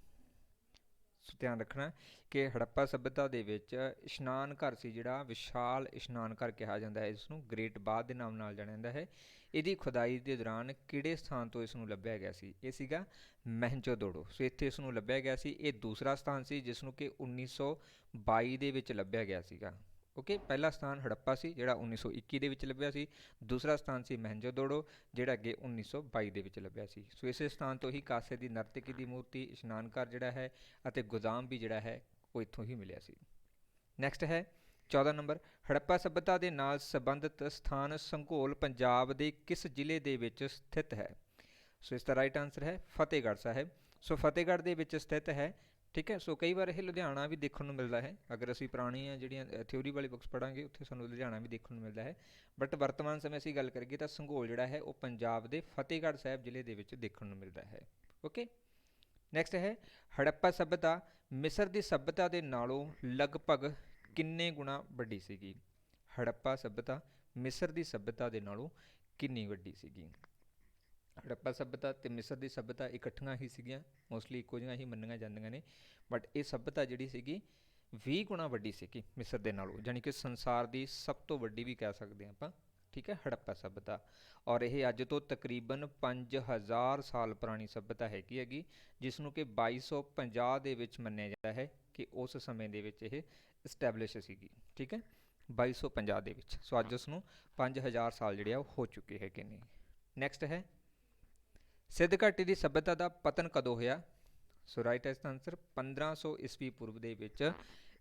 ਸੋ ਧਿਆਨ ਰੱਖਣਾ ਕਿ ਹੜੱਪਾ ਸੱਭਿਅਤਾ ਦੇ ਵਿੱਚ ਇਸ਼ਨਾਨ ਘਰ ਸੀ ਜਿਹੜਾ, ਵਿਸ਼ਾਲ ਇਸ਼ਨਾਨ ਘਰ ਕਿਹਾ ਜਾਂਦਾ ਹੈ, ਇਸ ਨੂੰ ਗ੍ਰੇਟ ਬਾਥ ਦੇ ਨਾਮ ਨਾਲ ਜਾਣਿਆ ਜਾਂਦਾ ਹੈ। ਇਹਦੀ ਖੁਦਾਈ ਦੇ ਦੌਰਾਨ ਕਿਹੜੇ ਸਥਾਨ ਤੋਂ ਇਸ ਨੂੰ ਲੱਭਿਆ ਗਿਆ ਸੀ? ਇਹ ਸੀਗਾ ਮਹਿੰਜੋਦੜੋ। ਸੋ ਇੱਥੇ ਇਸ ਨੂੰ ਲੱਭਿਆ ਗਿਆ ਸੀ। ਇਹ ਦੂਸਰਾ ਸਥਾਨ ਸੀ ਜਿਸ ਨੂੰ ਕਿ 1922 ਦੇ ਵਿੱਚ ਲੱਭਿਆ ਗਿਆ ਸੀਗਾ। ਓਕੇ, ਪਹਿਲਾ ਸਥਾਨ ਹੜੱਪਾ ਸੀ ਜਿਹੜਾ 1921 ਦੇ ਵਿੱਚ ਲੱਭਿਆ ਸੀ। ਦੂਸਰਾ ਸਥਾਨ ਸੀ ਮਹਿੰਜੋਦੜੋ ਜਿਹੜਾ ਅੱਗੇ 1922 ਦੇ ਵਿੱਚ ਲੱਭਿਆ ਸੀ। ਸੋ ਇਸੇ ਸਥਾਨ ਤੋਂ ਹੀ ਕਾਸੇ ਦੀ ਨਰਤਕੀ ਦੀ ਮੂਰਤੀ, ਇਸ਼ਨਾਨ ਘਰ ਜਿਹੜਾ ਹੈ ਅਤੇ ਗੋਦਾਮ ਵੀ ਜਿਹੜਾ ਹੈ ਉਹ ਇੱਥੋਂ ਹੀ ਮਿਲਿਆ ਸੀ। ਨੈਕਸਟ ਹੈ 14 ਨੰਬਰ, ਹੜੱਪਾ ਸੱਭਿਅਤਾ ਦੇ ਨਾਲ ਸੰਬੰਧਿਤ ਸਥਾਨ ਸੰਘੋਲ ਪੰਜਾਬ ਦੇ ਕਿਸ ਜ਼ਿਲ੍ਹੇ ਦੇ ਵਿੱਚ ਸਥਿਤ ਹੈ? ਸੋ ਇਸ ਦਾ ਰਾਈਟ ਆਨਸਰ ਹੈ ਫਤਿਹਗੜ੍ਹ ਸਾਹਿਬ। ਸੋ ਫਤਿਹਗੜ੍ਹ ਦੇ ਵਿੱਚ ਸਥਿਤ ਹੈ। ਠੀਕ ਹੈ, ਸੋ ਕਈ ਵਾਰ ਇਹ ਲੁਧਿਆਣਾ ਵੀ ਦੇਖਣ ਨੂੰ ਮਿਲਦਾ ਹੈ। ਅਗਰ ਅਸੀਂ ਪੁਰਾਣੀਆਂ ਜਿਹੜੀਆਂ ਥਿਊਰੀ ਵਾਲੀ ਬੁੱਕਸ ਪੜ੍ਹਾਂਗੇ ਉੱਥੇ ਸਾਨੂੰ ਲੁਧਿਆਣਾ ਵੀ ਦੇਖਣ ਨੂੰ ਮਿਲਦਾ ਹੈ, ਬਟ ਵਰਤਮਾਨ ਸਮੇਂ ਅਸੀਂ ਗੱਲ ਕਰੀਏ ਤਾਂ ਸੰਘੋਲ ਜਿਹੜਾ ਹੈ ਉਹ ਪੰਜਾਬ ਦੇ ਫਤਿਹਗੜ੍ਹ ਸਾਹਿਬ ਜ਼ਿਲ੍ਹੇ ਦੇ ਵਿੱਚ ਦੇਖਣ ਨੂੰ ਮਿਲਦਾ ਹੈ। ਓਕੇ, ਨੈਕਸਟ ਹੈ, ਹੜੱਪਾ ਸੱਭਿਅਤਾ ਮਿਸਰ ਦੀ ਸੱਭਿਅਤਾ ਦੇ ਨਾਲੋਂ ਲਗਭਗ ਕਿੰਨੇ ਗੁਣਾ ਵੱਡੀ ਸੀਗੀ? ਹੜੱਪਾ ਸੱਭਿਅਤਾ ਮਿਸਰ ਦੀ ਸੱਭਿਅਤਾ ਦੇ ਨਾਲੋਂ ਕਿੰਨੀ ਵੱਡੀ ਸੀਗੀ? ਹੜੱਪਾ ਸੱਭਿਅਤਾ ਅਤੇ ਮਿਸਰ ਦੀ ਸੱਭਿਅਤਾ ਇਕੱਠੀਆਂ ਹੀ ਸੀਗੀਆਂ, ਮੋਸਟਲੀ ਇੱਕੋ ਜਿਹੀਆਂ ਹੀ ਮੰਨੀਆਂ ਜਾਂਦੀਆਂ ਨੇ, ਬਟ ਇਹ ਸੱਭਿਅਤਾ ਜਿਹੜੀ ਸੀਗੀ 20 ਗੁਣਾ ਵੱਡੀ ਸੀਗੀ ਮਿਸਰ ਦੇ ਨਾਲੋਂ, ਜਾਣੀ ਕਿ ਸੰਸਾਰ ਦੀ ਸਭ ਤੋਂ ਵੱਡੀ ਵੀ ਕਹਿ ਸਕਦੇ ਹਾਂ ਆਪਾਂ ठीक है, हड़प्पा सभ्यता। और यह अज तो तकरीबन 5000 साल पुरानी सभ्यता हैगी जिसनों कि 2250 ਦੇ ਵਿੱਚ ਮੰਨਿਆ ਜਾਂਦਾ ਹੈ ਕਿ ਉਸ ਸਮੇਂ ਦੇ ਵਿੱਚ ਇਹ ਇਸਟੈਬਲਿਸ਼ ਸੀਗੀ। ਠੀਕ ਹੈ, 2250 ਦੇ ਵਿੱਚ। ਸੋ ਅੱਜ ਉਸ ਨੂੰ 5000 ਸਾਲ ਜਿਹੜੇ ਆ ਉਹ ਹੋ ਚੁੱਕੇ ਹੈਗੇ ਨੇ। ਨੈਕਸਟ ਹੈ सिद्ध घाटी की सभ्यता का पतन कदों होया। सो राइट आंसर 1500 ईस्वी पूर्व के विच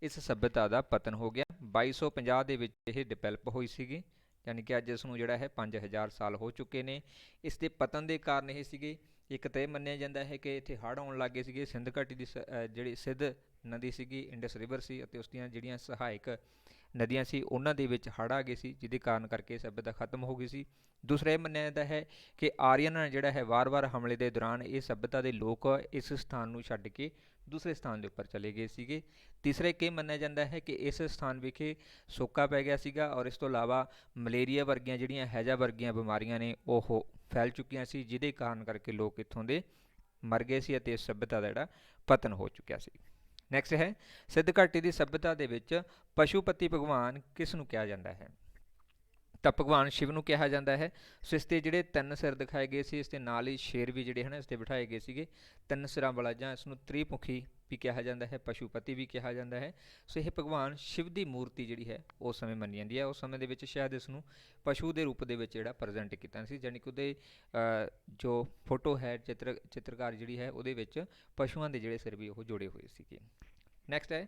इस सभ्यता का पतन हो गया। 2250 के विच यह डिवेलप हुई सी, यानी कि अज इसनूं जिहड़ा है 5000 साल हो चुके हैं। इसके पतन के कारण ये सीगे, एक तो यह मन्निया जाता है कि इत्थे हड़ आउण लग गए सीगे। सिंध घाटी की जिहड़ी सिद्ध नदी सीगी, इंडस रिवर सी अते उसदियां जिहड़ियां सहायक नदियां सी उन्हां दे विच हड़ आ गए सी, जिहदे कारण करके सभ्यता खत्म हो गई सी। दूसरा यह मन्निया जाता है कि आर्यन जिहड़ा है वार-वार हमले के दौरान ये सभ्यता के लोग इस स्थान को छड्ड के दूसरे स्थान के उपर चले गए सीगे। तीसरा एक मन्निया जाता है कि इस स्थान विखे सोका पै गया सीगा और इस तो इलावा मलेरिया वर्गियां जिहड़ियां हैजा वर्गियां बीमारियां ने ओह फैल चुकियां सी, जिहदे कारण करके लोग इत्थों दे मर गए सी अते इस सभ्यता का जिहड़ा पतन हो चुकिया सी। नैक्सट है सिद्ध घाटी की सभ्यता के विच पशुपति भगवान किस नूं कहा जाता है। तो भगवान शिव नूं कहा जाता है। सो इसके जिहड़े 3 सिर दिखाए गए सी, इसके नाल ही शेर भी जिहड़े हैं इसते बिठाए गए सीगे। 3 सिरां वाला जां इसनूं त्रिमुखी भी कहा जाता है, पशुपति भी कहा जाता है। सो यह भगवान शिव की मूर्ति जिहड़ी है उस समय मन्नी जाती है। उस समय दे विच शायद इसनूं पशु के रूप दे विच जिहड़ा प्रजेंट किया सी, जानी कि उहदे जो फोटो है चित्रकार जिहड़ी है उहदे विच पशुआं दे जिहड़े सिर भी वो जोड़े हुए सीगे। नैक्सट है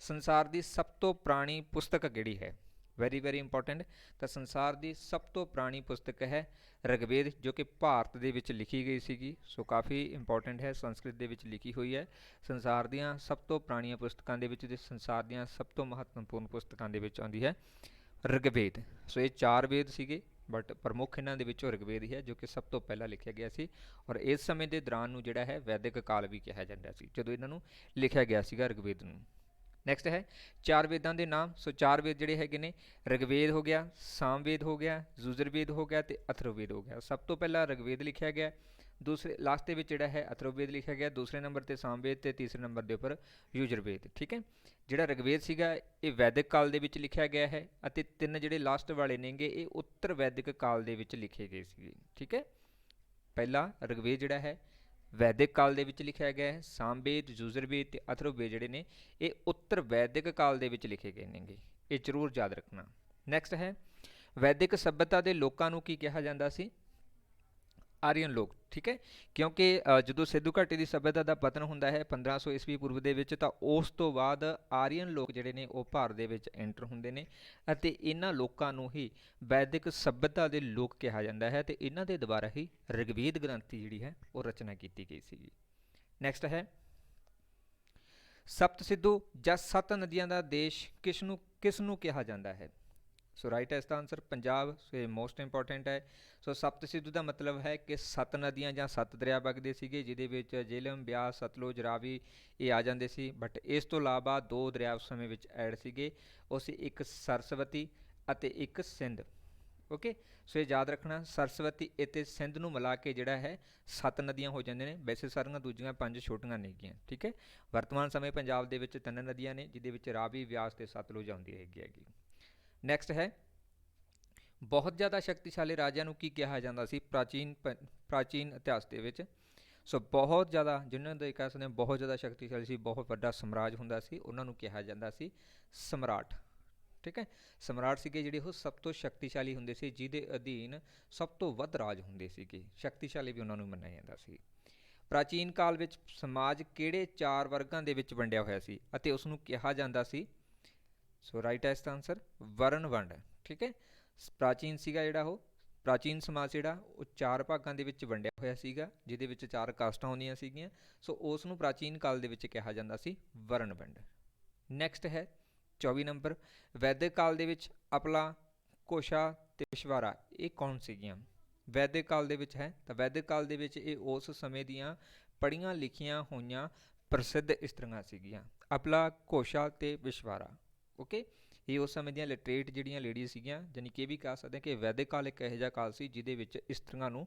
संसार की सब तो पुरानी पुस्तक किहड़ी है। Very very important. तो संसार की सब तो पुरानी पुस्तक है ऋग्वेद, जो कि भारत दे विच लिखी गई सी। सो काफ़ी इंपॉर्टेंट है, संस्कृत दे विच लिखी हुई है। संसार दियां सब तो पुरानियां पुस्तकों के विच ते संसार दियां सब तो महत्वपूर्ण पुस्तकों के विच आउंदी है ऋग्वेद। सो ये 4 वेद सीगे, बट प्रमुख इन्हां दे विचों ऋग्वेद ही है जो कि सब तो पहला लिखा गया सी। और इस समय के दौरान नूं जिहड़ा है वैदिक काल भी कहा जाता सी, जदों इन्हां नूं लिखा गया सीगा ऋग्वेद नूं। नैक्सट है 4 वेदां के नाम। सो 4 वेद जिहड़े हैगे ने ऋग्वेद हो गया, सामवेद हो गया, जुजरवेद हो गया तो अथर्ववेद हो गया। सब तो पहला ऋग्वेद लिखा गया, दूसरे लास्ट के विच जिहड़ा है अथर्ववेद लिखा गया, दूसरे नंबर पर सामवेद तो तीसरे नंबर के उपर युजुर्वेद। ठीक है, जिहड़ा ऋग्वेद सीगा ये वैदिक काल दे विच लिखा गया है अते 3 जिहड़े लास्ट वाले नेगे ये उत्तर वैदिक काल दे विच लिखे गए सीगे। ठीक है, पहला ऋग्वेद जिहड़ा है वैदिक काल दे विच लिखा गया है, सामवेद, जुजरवेद ते अथर्ववेद जिहड़े ने ये उत्तर वैदिक काल दे विच लिखे गए नेगे, ये जरूर याद रखना। नैक्सट है वैदिक सभ्यता के लोगों नूं की कहा जाता सी, आर्यन लोग। ठीक है, क्योंकि जो सिद्धू घाटी की सभ्यता का पतन होंदा है 1500 ईस्वी पूर्व के विच, तां उस तो बाद आर्यन लोग जिहड़े ने वो भारत दे विच एंटर होंदे ने अते इन्हां लोकां नूं ही वैदिक सभ्यता के लोग कहा जाता है ते इन्हां दे द्वारा ही ऋग्वेद ग्रंथी जिहड़ी है वो रचना की गई सी। नैक्सट है सप्त सिद्धू जां 7 नदियां का देश किसनूं कहा जाता है। सो राइट है इसका आंसर पंजाब। सो ये मोस्ट इंपॉर्टेंट है। सो सप्त सिद्धू का मतलब है कि 7 नदियां जां 7 दरिया वगदे सीगे, जिहदे विच झेलम, ब्यास, सतलुज, रावी ये आ जाते सी। बट इस तो इलावा 2 दरिया उस समय विच ऐड सीगे, वो सी एक सरस्वती अते एक सिंध। ओके, सो ये याद रखना सरस्वती इते सिंध नूं मिला के जिहड़ा है 7 नदियां हो जांदियां ने। वैसे सारियां दूजियां 5 छोटियां नेगियां। ठीक है, वर्तमान समय पंजाब दे विच 3 नदियां ने, जिहदे विच रावी, ब्यास ते सतलुज आउंदी हैगी। नैक्सट है बहुत ज़्यादा शक्तिशाली राजा नूं की कहा जाता सी प्राचीन इतिहास के विच। सो बहुत ज़्यादा जिन्होंने तो कह सकते हैं बहुत ज़्यादा शक्तिशाली सी, बहुत बड़ा सम्राज हुंदा सी, उन्हां नूं कहा जाता सी सम्राट। ठीक है, सम्राट सीगे जिहड़े वो सब तो शक्तिशाली हुंदे सी, जिहदे अधीन सब तो वध राज हुंदे सीगे। शक्तिशाली भी उन्हां नूं मन्निया जांदा सी। प्राचीन काल विच समाज किहड़े 4 वर्गां दे विच वंडिया होया सी अते उस नूं कहा जाता सी। सो राइट है इसका आंसर वर्ण वंड। ठीक है, प्राचीन सीगा जिहड़ा वो प्राचीन समाज जिहड़ा वो 4 भागां दे विच वंडिया होया सीगा, जिहदे विच 4 कास्टां होंदियां सीगीआं। सो उस नूं प्राचीन काल दे विच कहा जाता सी वर्ण वंड। नैक्सट है 24 नंबर वैदिक काल दे विच अपला, कोशा ते विशवारा ये कौन सीगियां। वैदिक काल दे विच है तो वैदिक काल दे विच ये उस समय दियां पढ़ियां लिखियां होइयां प्रसिद्ध इस्त्रियां सीगियां, अपला, कोशा ते विशवारा। ओके, ये उस समय दियां लिटरेट जिहड़ियां लेडीज़ सीगियां, जानी कि भी कह सकते हैं कि वैदिक काल एक इहो जिहा काल सी जिहदे विच इस्त्रियां नूं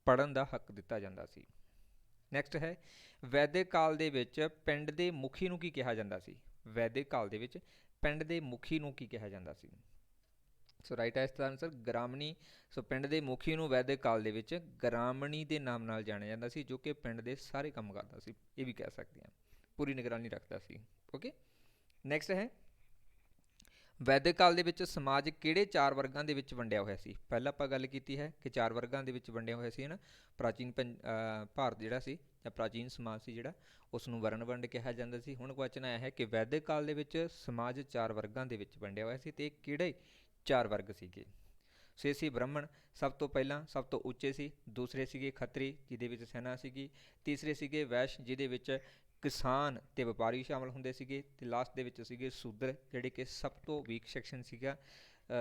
पढ़न दा हक दिता जांदा सी। नैक्सट है वैदिक काल दे विच पिंड दे मुखी नूं की कहा जांदा सी। वैदिक काल दे विच पिंड दे मुखी नूं की कहा जांदा सी। ਸੋ ਰਾਈਟ ਹੈ ਇਸ ਦਾ ਆਨਸਰ ਗ੍ਰਾਮਣੀ। ਸੋ ਪਿੰਡ ਦੇ ਮੁਖੀ ਨੂੰ ਵੈਦਿਕ ਕਾਲ ਦੇ ਵਿੱਚ ਗ੍ਰਾਮਣੀ ਦੇ ਨਾਮ ਨਾਲ ਜਾਣਿਆ ਜਾਂਦਾ ਸੀ, ਜੋ ਕਿ ਪਿੰਡ ਦੇ ਸਾਰੇ ਕੰਮ ਕਰਦਾ ਸੀ, ਇਹ ਵੀ ਕਹਿ ਸਕਦੇ ਹਾਂ, ਪੂਰੀ ਨਿਗਰਾਨੀ ਰੱਖਦਾ ਸੀ। ਓਕੇ, ਨੈਕਸਟ ਹੈ ਵੈਦਿਕ ਕਾਲ ਦੇ ਵਿੱਚ ਸਮਾਜ ਕਿਹੜੇ 4 ਵਰਗਾਂ ਦੇ ਵਿੱਚ ਵੰਡਿਆ ਹੋਇਆ ਸੀ। ਪਹਿਲਾਂ ਆਪਾਂ ਗੱਲ ਕੀਤੀ ਹੈ ਕਿ 4 ਵਰਗਾਂ ਦੇ ਵਿੱਚ ਵੰਡਿਆ ਹੋਇਆ ਸੀ, ਹੈ ਨਾ। ਪ੍ਰਾਚੀਨ ਭਾਰਤ ਜਿਹੜਾ ਸੀ ਜਾਂ ਪ੍ਰਾਚੀਨ ਸਮਾਜ ਸੀ ਜਿਹੜਾ, ਉਸ ਨੂੰ ਵਰਨ ਵੰਡ ਕਿਹਾ ਜਾਂਦਾ ਸੀ। ਹੁਣ ਕੁਐਸਚਨ ਆਇਆ ਹੈ ਕਿ ਵੈਦਿਕ ਕਾਲ ਦੇ ਵਿੱਚ ਸਮਾਜ 4 ਵਰਗਾਂ ਦੇ ਵਿੱਚ ਵੰਡਿਆ ਹੋਇਆ ਸੀ, ਅਤੇ ਕਿਹੜੇ 4 ਵਰਗ ਸੀਗੇ। ਸੋ ਇਹ ਸੀ ਬ੍ਰਾਹਮਣ, ਸਭ ਤੋਂ ਪਹਿਲਾਂ ਸਭ ਤੋਂ ਉੱਚੇ ਸੀ। ਦੂਸਰੇ ਸੀਗੇ ਖੱਤਰੀ, ਜਿਹਦੇ ਵਿੱਚ ਸੈਨਾ ਸੀਗੀ। ਤੀਸਰੇ ਸੀਗੇ ਵੈਸ਼, ਜਿਹਦੇ ਵਿੱਚ ਕਿਸਾਨ ਅਤੇ ਵਪਾਰੀ ਸ਼ਾਮਲ ਹੁੰਦੇ ਸੀਗੇ। ਅਤੇ ਲਾਸਟ ਦੇ ਵਿੱਚ ਸੀਗੇ ਸ਼ੂਦਰ, ਜਿਹੜੇ ਕਿ ਸਭ ਤੋਂ ਵੀਕ ਸੈਕਸ਼ਨ ਸੀਗਾ,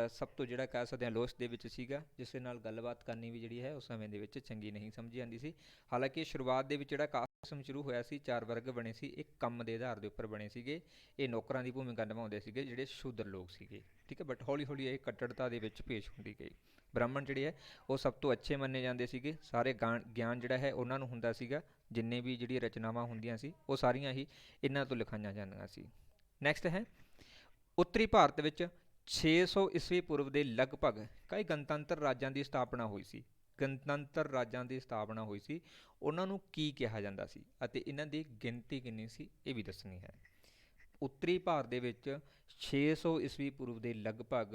ਸਭ ਤੋਂ ਜਿਹੜਾ ਕਹਿ ਸਕਦੇ ਹਾਂ ਲੋਸਟ ਦੇ ਵਿੱਚ ਸੀਗਾ, ਜਿਸ ਦੇ ਨਾਲ ਗੱਲਬਾਤ ਕਰਨੀ ਵੀ ਜਿਹੜੀ ਹੈ ਉਸ ਸਮੇਂ ਦੇ ਵਿੱਚ ਚੰਗੀ ਨਹੀਂ ਸਮਝੀ ਜਾਂਦੀ ਸੀ। ਹਾਲਾਂਕਿ ਸ਼ੁਰੂਆਤ ਦੇ ਵਿੱਚ ਜਿਹੜਾ ਕਾਸਟ ਸ਼ੁਰੂ ਹੋਇਆ ਸੀ, 4 ਵਰਗ ਬਣੇ ਸੀ, ਇਹ ਕੰਮ ਦੇ ਆਧਾਰ ਦੇ ਉੱਪਰ ਬਣੇ ਸੀਗੇ। ਇਹ ਨੌਕਰਾਂ ਦੀ ਭੂਮਿਕਾ ਨਿਭਾਉਂਦੇ ਸੀਗੇ ਜਿਹੜੇ ਸ਼ੂਦਰ ਲੋਕ ਸੀਗੇ, ਠੀਕ ਹੈ। ਬਟ ਹੌਲੀ ਹੌਲੀ ਇਹ ਕੱਟੜਤਾ ਦੇ ਵਿੱਚ ਪੇਸ਼ ਹੁੰਦੀ ਗਈ। ਬ੍ਰਾਹਮਣ ਜਿਹੜੇ ਹੈ ਉਹ ਸਭ ਤੋਂ ਅੱਛੇ ਮੰਨੇ ਜਾਂਦੇ ਸੀਗੇ। ਸਾਰੇ ਗਿਆਨ ਜਿਹੜਾ ਹੈ ਉਹਨਾਂ ਨੂੰ ਹੁੰਦਾ ਸੀਗਾ। ਜਿੰਨੇ ਵੀ ਜਿਹੜੀਆਂ ਰਚਨਾਵਾਂ ਹੁੰਦੀਆਂ ਸੀ ਉਹ ਸਾਰੀਆਂ ਹੀ ਇਹਨਾਂ ਤੋਂ ਲਿਖਾਈਆਂ ਜਾਂਦੀਆਂ ਸੀ। ਨੈਕਸਟ ਹੈ ਉੱਤਰੀ ਭਾਰਤ ਵਿੱਚ 600 ਈਸਵੀ ਪੂਰਵ ਦੇ ਲਗਭਗ ਕਈ ਗਣਤੰਤਰ ਰਾਜਾਂ ਦੀ ਸਥਾਪਨਾ ਹੋਈ ਸੀ। ਗਣਤੰਤਰ ਰਾਜਾਂ ਦੀ ਸਥਾਪਨਾ ਹੋਈ ਸੀ, ਉਹਨਾਂ ਨੂੰ ਕੀ ਕਿਹਾ ਜਾਂਦਾ ਸੀ ਅਤੇ ਇਹਨਾਂ ਦੀ ਗਿਣਤੀ ਕਿੰਨੀ ਸੀ, ਇਹ ਵੀ ਦੱਸਣੀ ਹੈ। ਉੱਤਰੀ ਭਾਰਤ ਦੇ ਵਿੱਚ 600 ਈਸਵੀ ਪੂਰਵ ਦੇ ਲਗਭਗ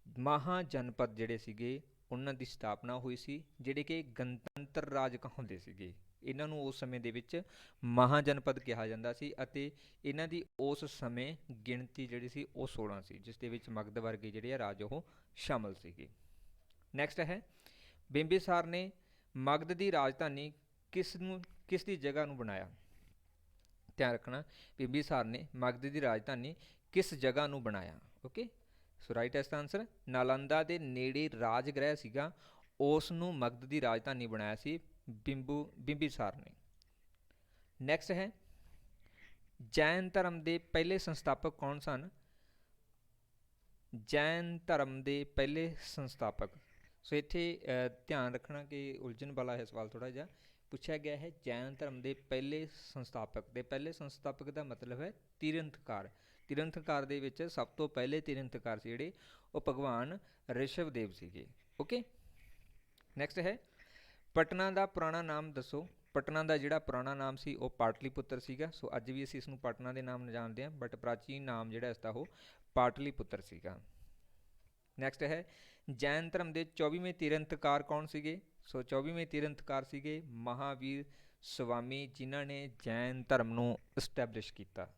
ਮਹਾਜਨਪਦ ਜਿਹੜੇ ਸੀਗੇ ਉਹਨਾਂ ਦੀ ਸਥਾਪਨਾ ਹੋਈ ਸੀ, ਜਿਹੜੇ ਕਿ ਗਣਤੰਤਰ ਰਾਜ ਕਹਾਉਂਦੇ ਸੀਗੇ। ਇਹਨਾਂ ਨੂੰ ਉਸ ਸਮੇਂ ਦੇ ਵਿੱਚ ਮਹਾਜਨਪਦ ਕਿਹਾ ਜਾਂਦਾ ਸੀ, ਅਤੇ ਇਹਨਾਂ ਦੀ ਉਸ ਸਮੇਂ ਗਿਣਤੀ ਜਿਹੜੀ ਸੀ ਉਹ 16 ਸੀ, ਜਿਸ ਦੇ ਵਿੱਚ ਮਗਧ ਵਰਗੇ ਜਿਹੜੇ ਆ ਰਾਜ ਉਹ ਸ਼ਾਮਲ ਸੀਗੇ। ਨੈਕਸਟ ਹੈ ਬਿੰਬੀਸਾਰ ਨੇ ਮਗਧ ਦੀ ਰਾਜਧਾਨੀ ਕਿਸ ਦੀ ਜਗ੍ਹਾ ਨੂੰ ਬਣਾਇਆ। ਧਿਆਨ ਰੱਖਣਾ, ਬਿੰਬੀਸਾਰ ਨੇ ਮਗਧ ਦੀ ਰਾਜਧਾਨੀ ਕਿਸ ਜਗ੍ਹਾ ਨੂੰ ਬਣਾਇਆ। ਓਕੇ, ਸੋ ਰਾਈਟ ਇਸ ਦਾ ਆਨਸਰ ਨਾਲੰਦਾ ਦੇ ਨੇੜੇ ਰਾਜਗ੍ਰਹਿ ਸੀਗਾ, ਉਸ ਨੂੰ ਮਗਧ ਦੀ ਰਾਜਧਾਨੀ ਬਣਾਇਆ ਸੀ ਬਿੰਬੀਸਾਰ ਨੇ। ਨੈਕਸਟ ਹੈ ਜੈਨ ਧਰਮ ਦੇ ਪਹਿਲੇ ਸੰਸਥਾਪਕ ਕੌਣ ਸਨ। ਜੈਨ ਧਰਮ ਦੇ ਪਹਿਲੇ ਸੰਸਥਾਪਕ, ਸੋ ਇੱਥੇ ਧਿਆਨ ਰੱਖਣਾ ਕਿ ਉਲਝਣ ਵਾਲਾ ਹੈ ਸਵਾਲ ਥੋੜ੍ਹਾ ਜਿਹਾ। ਪੁੱਛਿਆ ਗਿਆ ਹੈ ਜੈਨ ਧਰਮ ਦੇ ਪਹਿਲੇ ਸੰਸਥਾਪਕ, ਦੇ ਪਹਿਲੇ ਸੰਸਥਾਪਕ ਦਾ ਮਤਲਬ ਹੈ ਤੀਰਥਕਾਰ। ਤੀਰਥਕਾਰ ਦੇ ਵਿੱਚ ਸਭ ਤੋਂ ਪਹਿਲੇ ਤੀਰਥਕਾਰ ਸੀ ਜਿਹੜੇ ਉਹ ਭਗਵਾਨ ਰਿਸ਼ਵਦੇਵ ਸੀਗੇ। ਓਕੇ, ਨੈਕਸਟ ਹੈ ਪਟਨਾ ਦਾ ਪੁਰਾਣਾ ਨਾਮ ਦੱਸੋ। ਪਟਨਾ ਦਾ ਜਿਹੜਾ ਪੁਰਾਣਾ ਨਾਮ ਸੀ ਉਹ ਪਾਟਲੀਪੁੱਤਰ ਸੀਗਾ। ਸੋ ਅੱਜ ਵੀ ਅਸੀਂ ਇਸ ਨੂੰ ਪਟਨਾ ਦੇ ਨਾਮ ਨਾਲ ਜਾਣਦੇ ਹਾਂ, ਬਟ ਪ੍ਰਾਚੀਨ ਨਾਮ ਜਿਹੜਾ ਇਸ ਦਾ ਉਹ ਪਾਟਲੀਪੁੱਤਰ ਸੀਗਾ। ਨੈਕਸਟ ਹੈ ਜੈਨ ਧਰਮ ਦੇ 24ਵੇਂ ਤੀਰਥਕਾਰ ਕੌਣ ਸੀਗੇ। ਸੋ 24ਵੇਂ ਤੀਰਥਕਾਰ ਸੀਗੇ ਮਹਾਵੀਰ ਸਵਾਮੀ, ਜਿਨ੍ਹਾਂ ਨੇ ਜੈਨ ਧਰਮ ਨੂੰ ਇਸਟੈਬਲਿਸ਼ ਕੀਤਾ।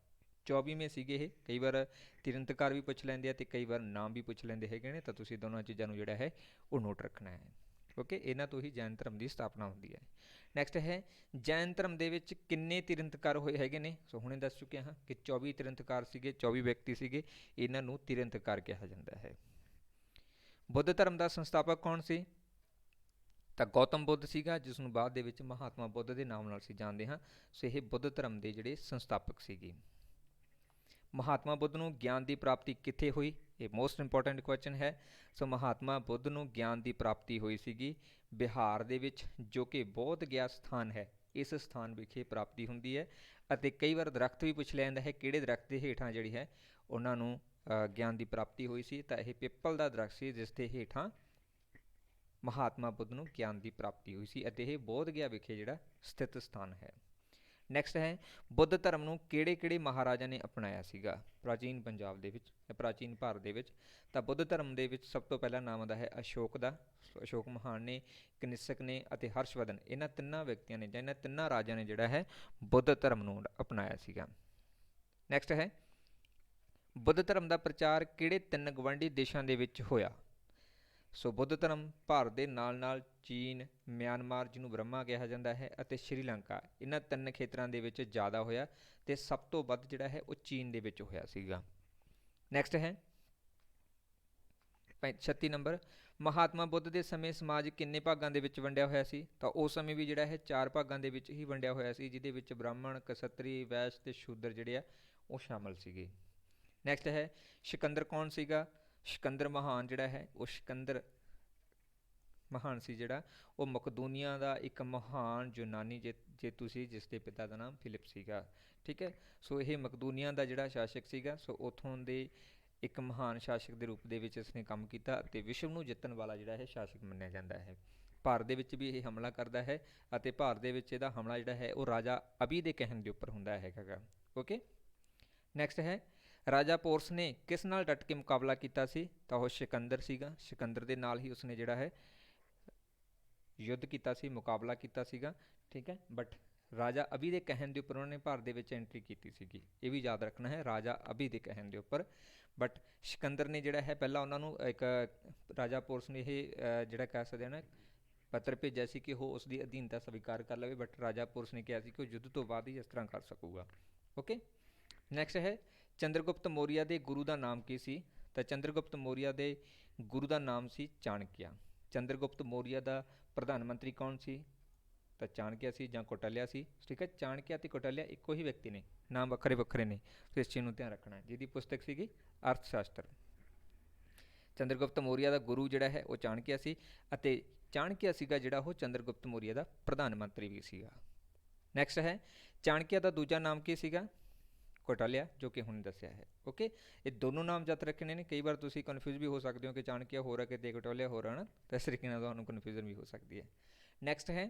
24ਵੇਂ ਸੀਗੇ ਇਹ। ਕਈ ਵਾਰ ਤੀਰਥਕਾਰ ਵੀ ਪੁੱਛ ਲੈਂਦੇ ਆ ਅਤੇ ਕਈ ਵਾਰ ਨਾਮ ਵੀ ਪੁੱਛ ਲੈਂਦੇ ਹੈਗੇ ਨੇ, ਤਾਂ ਤੁਸੀਂ ਦੋਨਾਂ ਚੀਜ਼ਾਂ ਨੂੰ ਜਿਹੜਾ ਹੈ ਉਹ ਨੋਟ ਰੱਖਣਾ ਹੈ। ਓਕੇ, ਇਹਨਾਂ ਤੋਂ ਹੀ ਜੈਨ ਧਰਮ ਦੀ ਸਥਾਪਨਾ ਹੁੰਦੀ ਹੈ। ਨੈਕਸਟ ਹੈ ਜੈਨ ਧਰਮ ਦੇ ਵਿੱਚ ਕਿੰਨੇ ਤੀਰਥਕਾਰ ਹੋਏ ਹੈਗੇ ਨੇ। ਸੋ ਹੁਣੇ ਦੱਸ ਚੁੱਕੇ ਹਾਂ ਕਿ 24 ਤੀਰਥਕਾਰ ਸੀਗੇ, 24 ਵਿਅਕਤੀ ਸੀਗੇ, ਇਹਨਾਂ ਨੂੰ ਤੀਰਥਕਾਰ ਕਿਹਾ ਜਾਂਦਾ ਹੈ। ਬੁੱਧ ਧਰਮ ਦਾ ਸੰਸਥਾਪਕ ਕੌਣ ਸੀ। ਤਾਂ ਗੌਤਮ ਬੁੱਧ ਸੀਗਾ, ਜਿਸ ਨੂੰ ਬਾਅਦ ਦੇ ਵਿੱਚ ਮਹਾਤਮਾ ਬੁੱਧ ਦੇ ਨਾਮ ਨਾਲ ਅਸੀਂ ਜਾਣਦੇ ਹਾਂ। ਸੋ ਇਹ ਬੁੱਧ ਧਰਮ ਦੇ ਜਿਹੜੇ ਸੰਸਥਾਪਕ ਸੀਗੇ। ਮਹਾਤਮਾ ਬੁੱਧ ਨੂੰ ਗਿਆਨ ਦੀ ਪ੍ਰਾਪਤੀ ਕਿੱਥੇ ਹੋਈ। ਇਹ ਮੋਸਟ ਇੰਪੋਰਟੈਂਟ ਕੁਐਸਚਨ ਹੈ। ਸੋ ਮਹਾਤਮਾ ਬੁੱਧ ਨੂੰ ਗਿਆਨ ਦੀ ਪ੍ਰਾਪਤੀ ਹੋਈ ਸੀਗੀ ਬਿਹਾਰ ਦੇ ਵਿੱਚ, ਜੋ ਕਿ ਬੋਧ ਗਿਆ ਸਥਾਨ ਹੈ, ਇਸ ਸਥਾਨ ਵਿਖੇ ਪ੍ਰਾਪਤੀ ਹੁੰਦੀ ਹੈ। ਅਤੇ ਕਈ ਵਾਰ ਦਰਖਤ ਵੀ ਪੁੱਛ ਲਿਆ ਜਾਂਦਾ ਹੈ ਕਿਹੜੇ ਦਰਖਤ ਦੇ ਹੇਠਾਂ ਜਿਹੜੀ ਹੈ ਉਹਨਾਂ ਨੂੰ ਗਿਆਨ ਦੀ ਪ੍ਰਾਪਤੀ ਹੋਈ ਸੀ। ਤਾਂ ਇਹ ਪਿੱਪਲ ਦਾ ਦਰਖਤ ਸੀ, ਜਿਸ ਦੇ ਹੇਠਾਂ ਮਹਾਤਮਾ ਬੁੱਧ ਨੂੰ ਗਿਆਨ ਦੀ ਪ੍ਰਾਪਤੀ ਹੋਈ ਸੀ, ਅਤੇ ਇਹ ਬੋਧ ਗਿਆ ਵਿਖੇ ਜਿਹੜਾ ਸਥਿਤ ਸਥਾਨ ਹੈ। ਨੈਕਸਟ ਹੈ ਬੁੱਧ ਧਰਮ ਨੂੰ ਕਿਹੜੇ ਮਹਾਰਾਜਾ ਨੇ ਅਪਣਾਇਆ ਸੀਗਾ ਪ੍ਰਾਚੀਨ ਪੰਜਾਬ ਦੇ ਵਿੱਚ ਜਾਂ ਪ੍ਰਾਚੀਨ ਭਾਰਤ ਦੇ ਵਿੱਚ। ਤਾਂ ਬੁੱਧ ਧਰਮ ਦੇ ਵਿੱਚ ਸਭ ਤੋਂ ਪਹਿਲਾਂ ਨਾਮ ਆਉਂਦਾ ਹੈ ਅਸ਼ੋਕ ਦਾ। ਅਸ਼ੋਕ ਮਹਾਨ ਨੇ, ਕਨਿਸ਼ਕ ਨੇ ਅਤੇ ਹਰਸ਼ਵਰਧਨ, ਇਹਨਾਂ ਤਿੰਨਾਂ ਵਿਅਕਤੀਆਂ ਨੇ ਜਾਂ ਇਹਨਾਂ ਤਿੰਨਾਂ ਰਾਜਿਆਂ ਨੇ ਜਿਹੜਾ ਹੈ ਬੁੱਧ ਧਰਮ ਨੂੰ ਅਪਣਾਇਆ ਸੀਗਾ। ਨੈਕਸਟ ਹੈ ਬੁੱਧ ਧਰਮ ਦਾ ਪ੍ਰਚਾਰ ਕਿਹੜੇ 3 ਗਵਾਂਢੀ ਦੇਸ਼ਾਂ ਦੇ ਵਿੱਚ ਹੋਇਆ। ਸੋ ਬੁੱਧ ਧਰਮ ਭਾਰਤ ਦੇ ਨਾਲ ਨਾਲ ਚੀਨ, ਮਿਆਂਮਾਰ ਜਿਹਨੂੰ ਬਰਮਾ ਕਿਹਾ ਜਾਂਦਾ ਹੈ, ਅਤੇ ਸ਼੍ਰੀਲੰਕਾ, ਇਹਨਾਂ 3 ਖੇਤਰਾਂ ਦੇ ਵਿੱਚ ਜ਼ਿਆਦਾ ਹੋਇਆ, ਅਤੇ ਸਭ ਤੋਂ ਵੱਧ ਜਿਹੜਾ ਹੈ ਉਹ ਚੀਨ ਦੇ ਵਿੱਚ ਹੋਇਆ ਸੀਗਾ। ਨੈਕਸਟ ਹੈ 36 ਨੰਬਰ ਮਹਾਤਮਾ ਬੁੱਧ ਦੇ ਸਮੇਂ ਸਮਾਜ ਕਿੰਨੇ ਭਾਗਾਂ ਦੇ ਵਿੱਚ ਵੰਡਿਆ ਹੋਇਆ ਸੀ। ਤਾਂ ਉਸ ਸਮੇਂ ਵੀ ਜਿਹੜਾ ਹੈ 4 ਭਾਗਾਂ ਦੇ ਵਿੱਚ ਹੀ ਵੰਡਿਆ ਹੋਇਆ ਸੀ, ਜਿਹਦੇ ਵਿੱਚ ਬ੍ਰਾਹਮਣ, ਕਸ਼ੱਤਰੀ, ਵੈਸ਼ ਅਤੇ ਸ਼ੂਦਰ ਜਿਹੜੇ ਆ ਉਹ ਸ਼ਾਮਲ ਸੀਗੇ। ਨੈਕਸਟ ਹੈ ਸਿਕੰਦਰ ਕੌਣ ਸੀਗਾ। ਸਿਕੰਦਰ ਮਹਾਨ ਜਿਹੜਾ ਹੈ ਉਹ ਸਿਕੰਦਰ ਮਹਾਨ ਸੀ ਜਿਹੜਾ ਉਹ ਮਕਦੂਨੀਆ ਦਾ ਇੱਕ ਮਹਾਨ ਯੂਨਾਨੀ ਜੇਤੂ ਸੀ, ਜਿਸ ਦੇ ਪਿਤਾ ਦਾ ਨਾਮ ਫਿਲਿਪ ਸੀਗਾ। ਠੀਕ ਹੈ, ਸੋ ਇਹ ਮਕਦੂਨੀਆ ਦਾ ਜਿਹੜਾ ਸ਼ਾਸਕ ਸੀਗਾ, ਸੋ ਉੱਥੋਂ ਦੇ ਇੱਕ ਮਹਾਨ ਸ਼ਾਸਕ ਦੇ ਰੂਪ ਦੇ ਵਿੱਚ ਇਸਨੇ ਕੰਮ ਕੀਤਾ ਅਤੇ ਵਿਸ਼ਵ ਨੂੰ ਜਿੱਤਣ ਵਾਲਾ ਜਿਹੜਾ ਇਹ ਸ਼ਾਸਕ ਮੰਨਿਆ ਜਾਂਦਾ ਹੈ। ਭਾਰਤ ਦੇ ਵਿੱਚ ਵੀ ਇਹ ਹਮਲਾ ਕਰਦਾ ਹੈ ਅਤੇ ਭਾਰਤ ਦੇ ਵਿੱਚ ਇਹਦਾ ਹਮਲਾ ਜਿਹੜਾ ਹੈ ਉਹ ਰਾਜਾ ਅਭੀ ਦੇ ਕਹਿਣ ਦੇ ਉੱਪਰ ਹੁੰਦਾ ਹੈਗਾ। ਓਕੇ, ਨੈਕਸਟ ਹੈ ਰਾਜਾ ਪੋਰਸ ਨੇ ਕਿਸ ਨਾਲ ਡਟ ਕੇ ਮੁਕਾਬਲਾ ਕੀਤਾ ਸੀ? ਤਾਂ ਉਹ ਸਿਕੰਦਰ ਸੀਗਾ। ਸਿਕੰਦਰ ਦੇ ਨਾਲ ਹੀ ਉਸਨੇ ਜਿਹੜਾ ਹੈ ਯੁੱਧ ਕੀਤਾ ਸੀ, ਮੁਕਾਬਲਾ ਕੀਤਾ ਸੀਗਾ। ਠੀਕ ਹੈ, ਬਟ ਰਾਜਾ ਅਭੀ ਦੇ ਕਹਿਣ ਦੇ ਉੱਪਰ ਉਹਨਾਂ ਨੇ ਭਾਰਤ ਦੇ ਵਿੱਚ ਐਂਟਰੀ ਕੀਤੀ ਸੀਗੀ। ਇਹ ਵੀ ਯਾਦ ਰੱਖਣਾ ਹੈ, ਰਾਜਾ ਅਭੀ ਦੇ ਕਹਿਣ ਦੇ ਉੱਪਰ। ਬਟ ਸਿਕੰਦਰ ਨੇ ਜਿਹੜਾ ਹੈ ਪਹਿਲਾਂ ਉਹਨਾਂ ਨੂੰ ਇੱਕ ਰਾਜਾ ਪੋਰਸ ਨੇ ਇਹ ਜਿਹੜਾ ਕਹਿ ਸਕਦੇ ਹਾਂ ਨਾ ਪੱਤਰ ਭੇਜਿਆ ਸੀ ਕਿ ਉਹ ਉਸ ਦੀ ਅਧੀਨਤਾ ਸਵੀਕਾਰ ਕਰ ਲਵੇ, ਬਟ ਰਾਜਾ ਪੋਰਸ ਨੇ ਕਿਹਾ ਸੀ ਕਿ ਉਹ ਯੁੱਧ ਤੋਂ ਬਾਅਦ ਹੀ ਇਸ ਤਰ੍ਹਾਂ ਕਰ ਸਕੂਗਾ। ਓਕੇ, ਨੈਕਸਟ ਹੈ ਚੰਦਰਗੁਪਤ ਮੌਰੀਆ ਦੇ ਗੁਰੂ ਦਾ ਨਾਮ ਕੀ ਸੀ? ਤਾਂ ਚੰਦਰਗੁਪਤ ਮੌਰੀਆ ਦੇ ਗੁਰੂ ਦਾ ਨਾਮ ਸੀ ਚਾਣਕਿਆ। ਚੰਦਰਗੁਪਤ ਮੌਰੀਆ ਦਾ ਪ੍ਰਧਾਨ ਮੰਤਰੀ ਕੌਣ ਸੀ? ਤਾਂ ਚਾਣਕਿਆ ਸੀ ਜਾਂ ਕੌਟਲਿਆ ਸੀ। ਠੀਕ ਹੈ, ਚਾਣਕਿਆ ਅਤੇ ਕੌਟਲਿਆ ਇੱਕੋ ਹੀ ਵਿਅਕਤੀ ਨੇ, ਨਾਮ ਵੱਖਰੇ ਵੱਖਰੇ ਨੇ, ਸੋ ਇਸ ਚੀਜ਼ ਨੂੰ ਧਿਆਨ ਰੱਖਣਾ ਹੈ। ਜਿਹਦੀ ਪੁਸਤਕ ਸੀਗੀ ਅਰਥ ਸ਼ਾਸਤਰ। ਚੰਦਰਗੁਪਤ ਮੌਰੀਆ ਦਾ ਗੁਰੂ ਜਿਹੜਾ ਹੈ ਉਹ ਚਾਣਕਿਆ ਸੀ ਅਤੇ ਚਾਣਕਿਆ ਸੀਗਾ ਜਿਹੜਾ ਉਹ ਚੰਦਰਗੁਪਤ ਮੌਰੀਆ ਦਾ ਪ੍ਰਧਾਨ ਮੰਤਰੀ ਵੀ ਸੀਗਾ। ਨੈਕਸਟ ਹੈ ਚਾਣਕਿਆ ਦਾ ਦੂਜਾ ਨਾਮ ਕੀ ਸੀਗਾ? ਕੌਟਲਿਆ, ਜੋ ਕਿ ਹੁਣ ਦੱਸਿਆ ਹੈ। ਓਕੇ, ਇਹ ਦੋਨੋਂ ਨਾਮ ਜਦ ਰੱਖਣੇ ਨੇ। ਕਈ ਵਾਰ ਤੁਸੀਂ ਕਨਫਿਊਜ਼ ਵੀ ਹੋ ਸਕਦੇ ਹੋ ਕਿ ਚਾਣਕਿਆ ਹੋ ਰਿਹਾ ਕਿਤੇ ਕੌਟਲਿਆ ਹੋ ਰਿਹਾ ਨਾ, ਤਾਂ ਇਸ ਤਰੀਕੇ ਨਾਲ ਤੁਹਾਨੂੰ ਕਨਫਿਊਜ਼ਨ ਵੀ ਹੋ ਸਕਦੀ ਹੈ। ਨੈਕਸਟ ਹੈ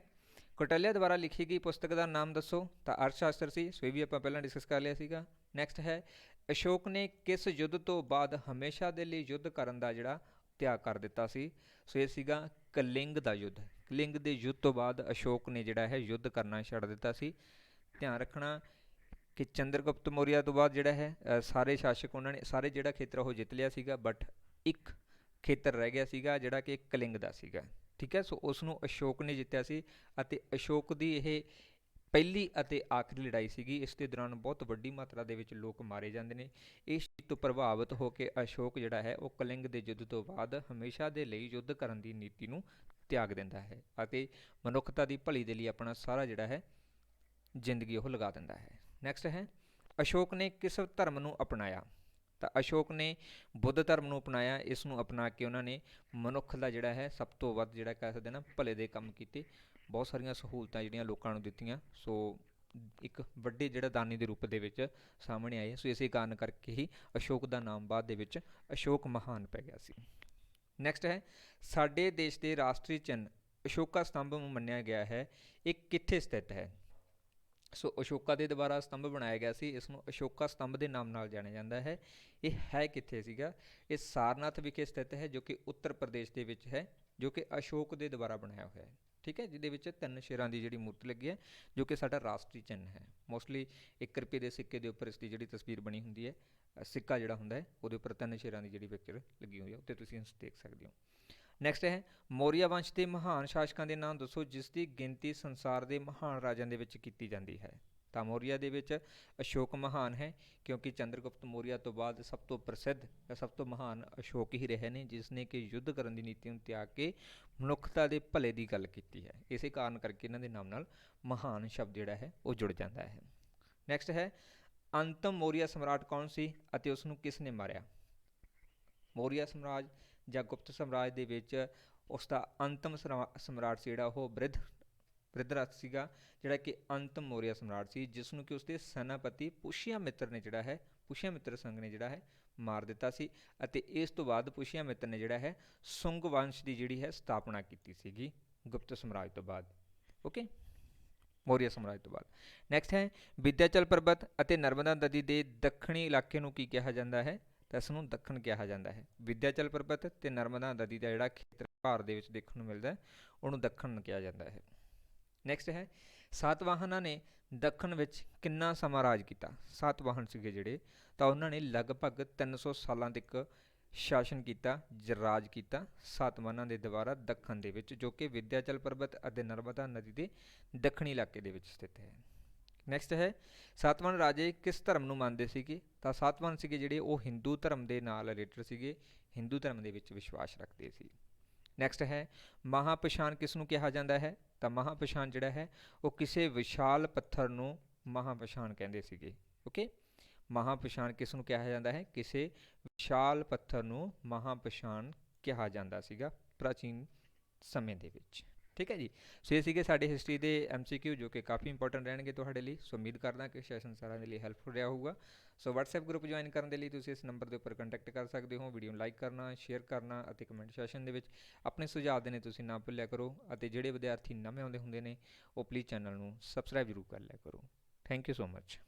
ਕੌਟਲਿਆ ਦੁਆਰਾ ਲਿਖੀ ਗਈ ਪੁਸਤਕ ਦਾ ਨਾਮ ਦੱਸੋ? ਤਾਂ ਅਰਥ ਸ਼ਾਸਤਰ ਸੀ। ਸੋ ਇਹ ਵੀ ਆਪਾਂ ਪਹਿਲਾਂ ਡਿਸਕਸ ਕਰ ਲਿਆ ਸੀਗਾ। ਨੈਕਸਟ ਹੈ ਅਸ਼ੋਕ ਨੇ ਕਿਸ ਯੁੱਧ ਤੋਂ ਬਾਅਦ ਹਮੇਸ਼ਾ ਦੇ ਲਈ ਯੁੱਧ ਕਰਨ ਦਾ ਜਿਹੜਾ ਤਿਆਗ ਕਰ ਦਿੱਤਾ ਸੀ? ਸੋ ਇਹ ਸੀਗਾ ਕਲਿੰਗ ਦਾ ਯੁੱਧ। ਕਲਿੰਗ ਦੇ ਯੁੱਧ ਤੋਂ ਬਾਅਦ ਅਸ਼ੋਕ ਨੇ ਜਿਹੜਾ ਹੈ ਯੁੱਧ ਕਰਨਾ ਛੱਡ ਦਿੱਤਾ ਸੀ। ਧਿਆਨ ਰੱਖਣਾ ਕਿ ਚੰਦਰਗੁਪਤ ਮੌਰੀਆ ਤੋਂ ਬਾਅਦ ਜਿਹੜਾ ਹੈ ਸਾਰੇ ਸ਼ਾਸਕ ਉਹਨਾਂ ਨੇ ਸਾਰੇ ਜਿਹੜਾ ਖੇਤਰ ਉਹ ਜਿੱਤ ਲਿਆ ਸੀਗਾ, ਬਟ ਇੱਕ ਖੇਤਰ ਰਹਿ ਗਿਆ ਸੀਗਾ ਜਿਹੜਾ ਕਿ ਕਲਿੰਗ ਦਾ ਸੀਗਾ। ਠੀਕ ਹੈ, ਸੋ ਉਸ ਨੂੰ ਅਸ਼ੋਕ ਨੇ ਜਿੱਤਿਆ ਸੀ ਅਤੇ ਅਸ਼ੋਕ ਦੀ ਇਹ ਪਹਿਲੀ ਅਤੇ ਆਖਰੀ ਲੜਾਈ ਸੀਗੀ। ਇਸ ਦੇ ਦੌਰਾਨ ਬਹੁਤ ਵੱਡੀ ਮਾਤਰਾ ਦੇ ਵਿੱਚ ਲੋਕ ਮਾਰੇ ਜਾਂਦੇ ਨੇ। ਇਸ ਚੀਜ਼ ਤੋਂ ਪ੍ਰਭਾਵਿਤ ਹੋ ਕੇ ਅਸ਼ੋਕ ਜਿਹੜਾ ਹੈ ਉਹ ਕਲਿੰਗ ਦੇ ਯੁੱਧ ਤੋਂ ਬਾਅਦ ਹਮੇਸ਼ਾ ਦੇ ਲਈ ਯੁੱਧ ਕਰਨ ਦੀ ਨੀਤੀ ਨੂੰ ਤਿਆਗ ਦਿੰਦਾ ਹੈ ਅਤੇ ਮਨੁੱਖਤਾ ਦੀ ਭਲੀ ਦੇ ਲਈ ਆਪਣਾ ਸਾਰਾ ਜਿਹੜਾ ਹੈ ਜ਼ਿੰਦਗੀ ਉਹ ਲਗਾ ਦਿੰਦਾ ਹੈ। ਨੈਕਸਟ ਹੈ ਅਸ਼ੋਕ ਨੇ ਕਿਸ ਧਰਮ ਨੂੰ ਅਪਣਾਇਆ? ਤਾਂ ਅਸ਼ੋਕ ਨੇ ਬੁੱਧ ਧਰਮ ਨੂੰ ਅਪਣਾਇਆ। ਇਸ ਨੂੰ ਅਪਣਾ ਕੇ ਉਹਨਾਂ ਨੇ ਮਨੁੱਖ ਦਾ ਜਿਹੜਾ ਹੈ ਸਭ ਤੋਂ ਵੱਧ ਜਿਹੜਾ ਕਹਿ ਸਕਦੇ ਨਾ ਭਲੇ ਦੇ ਕੰਮ ਕੀਤੇ, ਬਹੁਤ ਸਾਰੀਆਂ ਸਹੂਲਤਾਂ ਜਿਹੜੀਆਂ ਲੋਕਾਂ ਨੂੰ ਦਿੱਤੀਆਂ। ਸੋ ਇੱਕ ਵੱਡੇ ਜਿਹੜਾ ਦਾਨੀ ਦੇ ਰੂਪ ਦੇ ਵਿੱਚ ਸਾਹਮਣੇ ਆਏ। ਸੋ ਇਸੇ ਕਾਰਨ ਕਰਕੇ ਹੀ ਅਸ਼ੋਕ ਦਾ ਨਾਮ ਬਾਅਦ ਦੇ ਵਿੱਚ ਅਸ਼ੋਕ ਮਹਾਨ ਪੈ ਗਿਆ ਸੀ। ਨੈਕਸਟ ਹੈ ਸਾਡੇ ਦੇਸ਼ ਦੇ ਰਾਸ਼ਟਰੀ ਚਿੰਨ੍ਹ ਅਸ਼ੋਕਾ ਸਤੰਭ ਨੂੰ ਮੰਨਿਆ ਗਿਆ ਹੈ, ਇਹ ਕਿੱਥੇ ਸਥਿਤ ਹੈ? ਸੋ ਅਸ਼ੋਕਾ ਦੇ ਦੁਆਰਾ ਸਤੰਭ ਬਣਾਇਆ ਗਿਆ ਸੀ। ਇਸ ਨੂੰ ਅਸ਼ੋਕਾ ਸਤੰਭ ਦੇ ਨਾਮ ਨਾਲ ਜਾਣਿਆ ਜਾਂਦਾ ਹੈ। ਇਹ ਹੈ ਕਿੱਥੇ ਸੀਗਾ? ਇਹ ਸਾਰਨਾਥ ਵਿਖੇ ਸਥਿਤ ਹੈ, ਜੋ ਕਿ ਉੱਤਰ ਪ੍ਰਦੇਸ਼ ਦੇ ਵਿੱਚ ਹੈ, ਜੋ ਕਿ ਅਸ਼ੋਕ ਦੇ ਦੁਆਰਾ ਬਣਾਇਆ ਹੋਇਆ ਹੈ। ਠੀਕ ਹੈ, ਜਿਹਦੇ ਵਿੱਚ 3 ਸ਼ੇਰਾਂ ਦੀ ਜਿਹੜੀ ਮੂਰਤੀ ਲੱਗੀ ਹੈ, ਜੋ ਕਿ ਸਾਡਾ ਰਾਸ਼ਟਰੀ ਚਿੰਨ੍ਹ ਹੈ। ਮੋਸਟਲੀ 1 ਰੁਪਏ ਦੇ ਸਿੱਕੇ ਦੇ ਉੱਪਰ ਇਸ ਦੀ ਜਿਹੜੀ ਤਸਵੀਰ ਬਣੀ ਹੁੰਦੀ ਹੈ, ਸਿੱਕਾ ਜਿਹੜਾ ਹੁੰਦਾ ਹੈ ਉਹਦੇ ਉੱਪਰ 3 ਸ਼ੇਰਾਂ ਦੀ ਜਿਹੜੀ ਪਿਕਚਰ ਲੱਗੀ ਹੋਈ ਹੈ, ਉੱਤੇ ਤੁਸੀਂ ਦੇਖ ਸਕਦੇ ਹੋ। ਨੈਕਸਟ ਹੈ ਮੌਰੀਆ ਵੰਸ਼ ਦੇ ਮਹਾਨ ਸ਼ਾਸਕਾਂ ਦੇ ਨਾਮ ਦੱਸੋ ਜਿਸ ਦੀ ਗਿਣਤੀ ਸੰਸਾਰ ਦੇ ਮਹਾਨ ਰਾਜਿਆਂ ਦੇ ਵਿੱਚ ਕੀਤੀ ਜਾਂਦੀ ਹੈ? ਤਾਂ ਮੌਰੀਆ ਦੇ ਵਿੱਚ ਅਸ਼ੋਕ ਮਹਾਨ ਹੈ, ਕਿਉਂਕਿ ਚੰਦਰਗੁਪਤ ਮੌਰੀਆ ਤੋਂ ਬਾਅਦ ਸਭ ਤੋਂ ਪ੍ਰਸਿੱਧ ਜਾਂ ਸਭ ਤੋਂ ਮਹਾਨ ਅਸ਼ੋਕ ਹੀ ਰਹੇ ਨੇ, ਜਿਸ ਨੇ ਕਿ ਯੁੱਧ ਕਰਨ ਦੀ ਨੀਤੀ ਨੂੰ ਤਿਆਗ ਕੇ ਮਨੁੱਖਤਾ ਦੇ ਭਲੇ ਦੀ ਗੱਲ ਕੀਤੀ ਹੈ। ਇਸੇ ਕਾਰਨ ਕਰਕੇ ਇਹਨਾਂ ਦੇ ਨਾਮ ਨਾਲ ਮਹਾਨ ਸ਼ਬਦ ਜਿਹੜਾ ਹੈ ਉਹ ਜੁੜ ਜਾਂਦਾ ਹੈ। ਨੈਕਸਟ ਹੈ ਅੰਤਮ ਮੌਰੀਆ ਸਮਰਾਟ ਕੌਣ ਸੀ ਅਤੇ ਉਸ ਨੂੰ ਕਿਸ ਨੇ ਮਾਰਿਆ? ਮੌਰੀਆ ਸਮਰਾਜ ਜਾਂ ਗੁਪਤ ਸਮਰਾਜ ਦੇ ਵਿੱਚ ਉਸ ਦਾ ਅੰਤਮ ਸਮਰਾਟ ਸੀ ਜਿਹੜਾ ਉਹ ਬ੍ਰਿਧਰਥ ਸੀਗਾ, ਜਿਹੜਾ ਕਿ ਅੰਤਮ ਮੌਰੀਆ ਸਮਰਾਟ ਸੀ, ਜਿਸ ਨੂੰ ਕਿ ਉਸਦੇ ਸੈਨਾਪਤੀ ਪੁਸ਼ਯਾਮਿੱਤਰ ਨੇ ਜਿਹੜਾ ਹੈ ਪੁਸ਼ਯਾਮਿੱਤਰ ਸੰਘ ਨੇ ਜਿਹੜਾ ਹੈ ਮਾਰ ਦਿੱਤਾ ਸੀ। ਅਤੇ ਇਸ ਤੋਂ ਬਾਅਦ ਪੁਸ਼ਯਾਮਿੱਤਰ ਨੇ ਜਿਹੜਾ ਹੈ ਸੁੰਗ ਵੰਸ਼ ਦੀ ਜਿਹੜੀ ਹੈ ਸਥਾਪਨਾ ਕੀਤੀ ਸੀਗੀ ਗੁਪਤ ਸਮਰਾਜ ਤੋਂ ਬਾਅਦ। ਓਕੇ, ਮੌਰੀਆ ਸਮਰਾਜ ਤੋਂ ਬਾਅਦ। ਨੈਕਸਟ ਹੈ ਵਿਦਿਆਚਲ ਪਰਬਤ ਅਤੇ ਨਰਮਦਾ ਨਦੀ ਦੇ ਦੱਖਣੀ ਇਲਾਕੇ ਨੂੰ ਕੀ ਕਿਹਾ ਜਾਂਦਾ ਹੈ? ਤਾਂ ਇਸ ਨੂੰ ਦੱਖਣ ਕਿਹਾ ਜਾਂਦਾ ਹੈ। ਵਿਦਿਆਚਲ ਪਰਬਤ ਅਤੇ ਨਰਮਦਾ ਨਦੀ ਦਾ ਜਿਹੜਾ ਖੇਤਰ ਭਾਰਤ ਦੇ ਵਿੱਚ ਦੇਖਣ ਨੂੰ ਮਿਲਦਾ ਉਹਨੂੰ ਦੱਖਣ ਕਿਹਾ ਜਾਂਦਾ ਹੈ। ਨੈਕਸਟ ਹੈ ਸਾਤਵਾਹਨਾਂ ਨੇ ਦੱਖਣ ਵਿੱਚ ਕਿੰਨਾ ਸਮਾਂ ਰਾਜ ਕੀਤਾ? ਸਾਤਵਾਹਨ ਸੀਗੇ ਜਿਹੜੇ, ਤਾਂ ਉਹਨਾਂ ਨੇ ਲਗਭਗ 300 ਸਾਲਾਂ ਤੱਕ ਸ਼ਾਸਨ ਕੀਤਾ, ਰਾਜ ਕੀਤਾ ਸਾਤਵਾਹਨਾਂ ਦੇ ਦੁਆਰਾ ਦੱਖਣ ਦੇ ਵਿੱਚ, ਜੋ ਕਿ ਵਿਦਿਆਚਲ ਪਰਬਤ ਅਤੇ ਨਰਮਦਾ ਨਦੀ ਦੇ ਦੱਖਣੀ ਇਲਾਕੇ ਦੇ ਵਿੱਚ ਸਥਿਤ ਹੈ। ਨੈਕਸਟ ਹੈ ਸਾਤਵਾਹਨ ਰਾਜੇ ਕਿਸ ਧਰਮ ਨੂੰ ਮੰਨਦੇ ਸੀਗੇ? ਤਾਂ ਸਾਤਵਾਹਨ ਸੀਗੇ ਜਿਹੜੇ ਉਹ ਹਿੰਦੂ ਧਰਮ ਦੇ ਨਾਲ ਰਿਲੇਟਡ ਸੀਗੇ, ਹਿੰਦੂ ਧਰਮ ਦੇ ਵਿੱਚ ਵਿਸ਼ਵਾਸ ਰੱਖਦੇ ਸੀ। ਨੈਕਸਟ ਹੈ ਮਹਾਪਛਾਨ ਕਿਸ ਨੂੰ ਕਿਹਾ ਜਾਂਦਾ ਹੈ? ਤਾਂ ਮਹਾਪਛਾਨ ਜਿਹੜਾ ਹੈ ਉਹ ਕਿਸੇ ਵਿਸ਼ਾਲ ਪੱਥਰ ਨੂੰ ਮਹਾਪਛਾਨ ਕਹਿੰਦੇ ਸੀਗੇ। ਓਕੇ, ਮਹਾਪਛਾਨ ਕਿਸ ਨੂੰ ਕਿਹਾ ਜਾਂਦਾ ਹੈ? ਕਿਸੇ ਵਿਸ਼ਾਲ ਪੱਥਰ ਨੂੰ ਮਹਾਪਛਾਨ ਕਿਹਾ ਜਾਂਦਾ ਸੀਗਾ ਪ੍ਰਾਚੀਨ ਸਮੇਂ ਦੇ ਵਿੱਚ। ठीक है जी। सो ये ਸੀਗੇ ਸਾਡੇ ਹਿਸਟਰੀ ਦੇ MCQ ਜੋ ਕਿ ਕਾਫੀ ਇੰਪੋਰਟੈਂਟ ਰਹਿਣਗੇ ਤੁਹਾਡੇ ਲਈ। ਸੋ ਉਮੀਦ ਕਰਦਾ ਕਿ ਸੈਸ਼ਨ ਸਾਰਿਆਂ ਦੇ ਲਈ ਹੈਲਪਫੁਲ ਰਿਹਾ ਹੋਊਗਾ। ਸੋ WhatsApp ਗਰੁੱਪ ਜੁਆਇਨ ਕਰਨ ਦੇ ਲਈ ਤੁਸੀਂ ਇਸ ਨੰਬਰ ਦੇ ਉੱਪਰ ਕੰਟੈਕਟ ਕਰ ਸਕਦੇ ਹੋ। ਵੀਡੀਓ ਨੂੰ ਲਾਈਕ ਕਰਨਾ, ਸ਼ੇਅਰ ਕਰਨਾ ਅਤੇ ਕਮੈਂਟ ਸੈਸ਼ਨ ਦੇ ਵਿੱਚ ਆਪਣੇ ਸੁਝਾਅ ਦੇਣੇ ਤੁਸੀਂ ਨਾ ਭੁੱਲਿਆ ਕਰੋ। ਅਤੇ ਜਿਹੜੇ ਵਿਦਿਆਰਥੀ ਨਵੇਂ ਆਉਂਦੇ ਹੁੰਦੇ ਨੇ ਉਹ ਪਲੀਜ਼ ਚੈਨਲ ਨੂੰ ਸਬਸਕ੍ਰਾਈਬ ਜ਼ਰੂਰ ਕਰ ਲਿਆ ਕਰੋ। Thank you so much.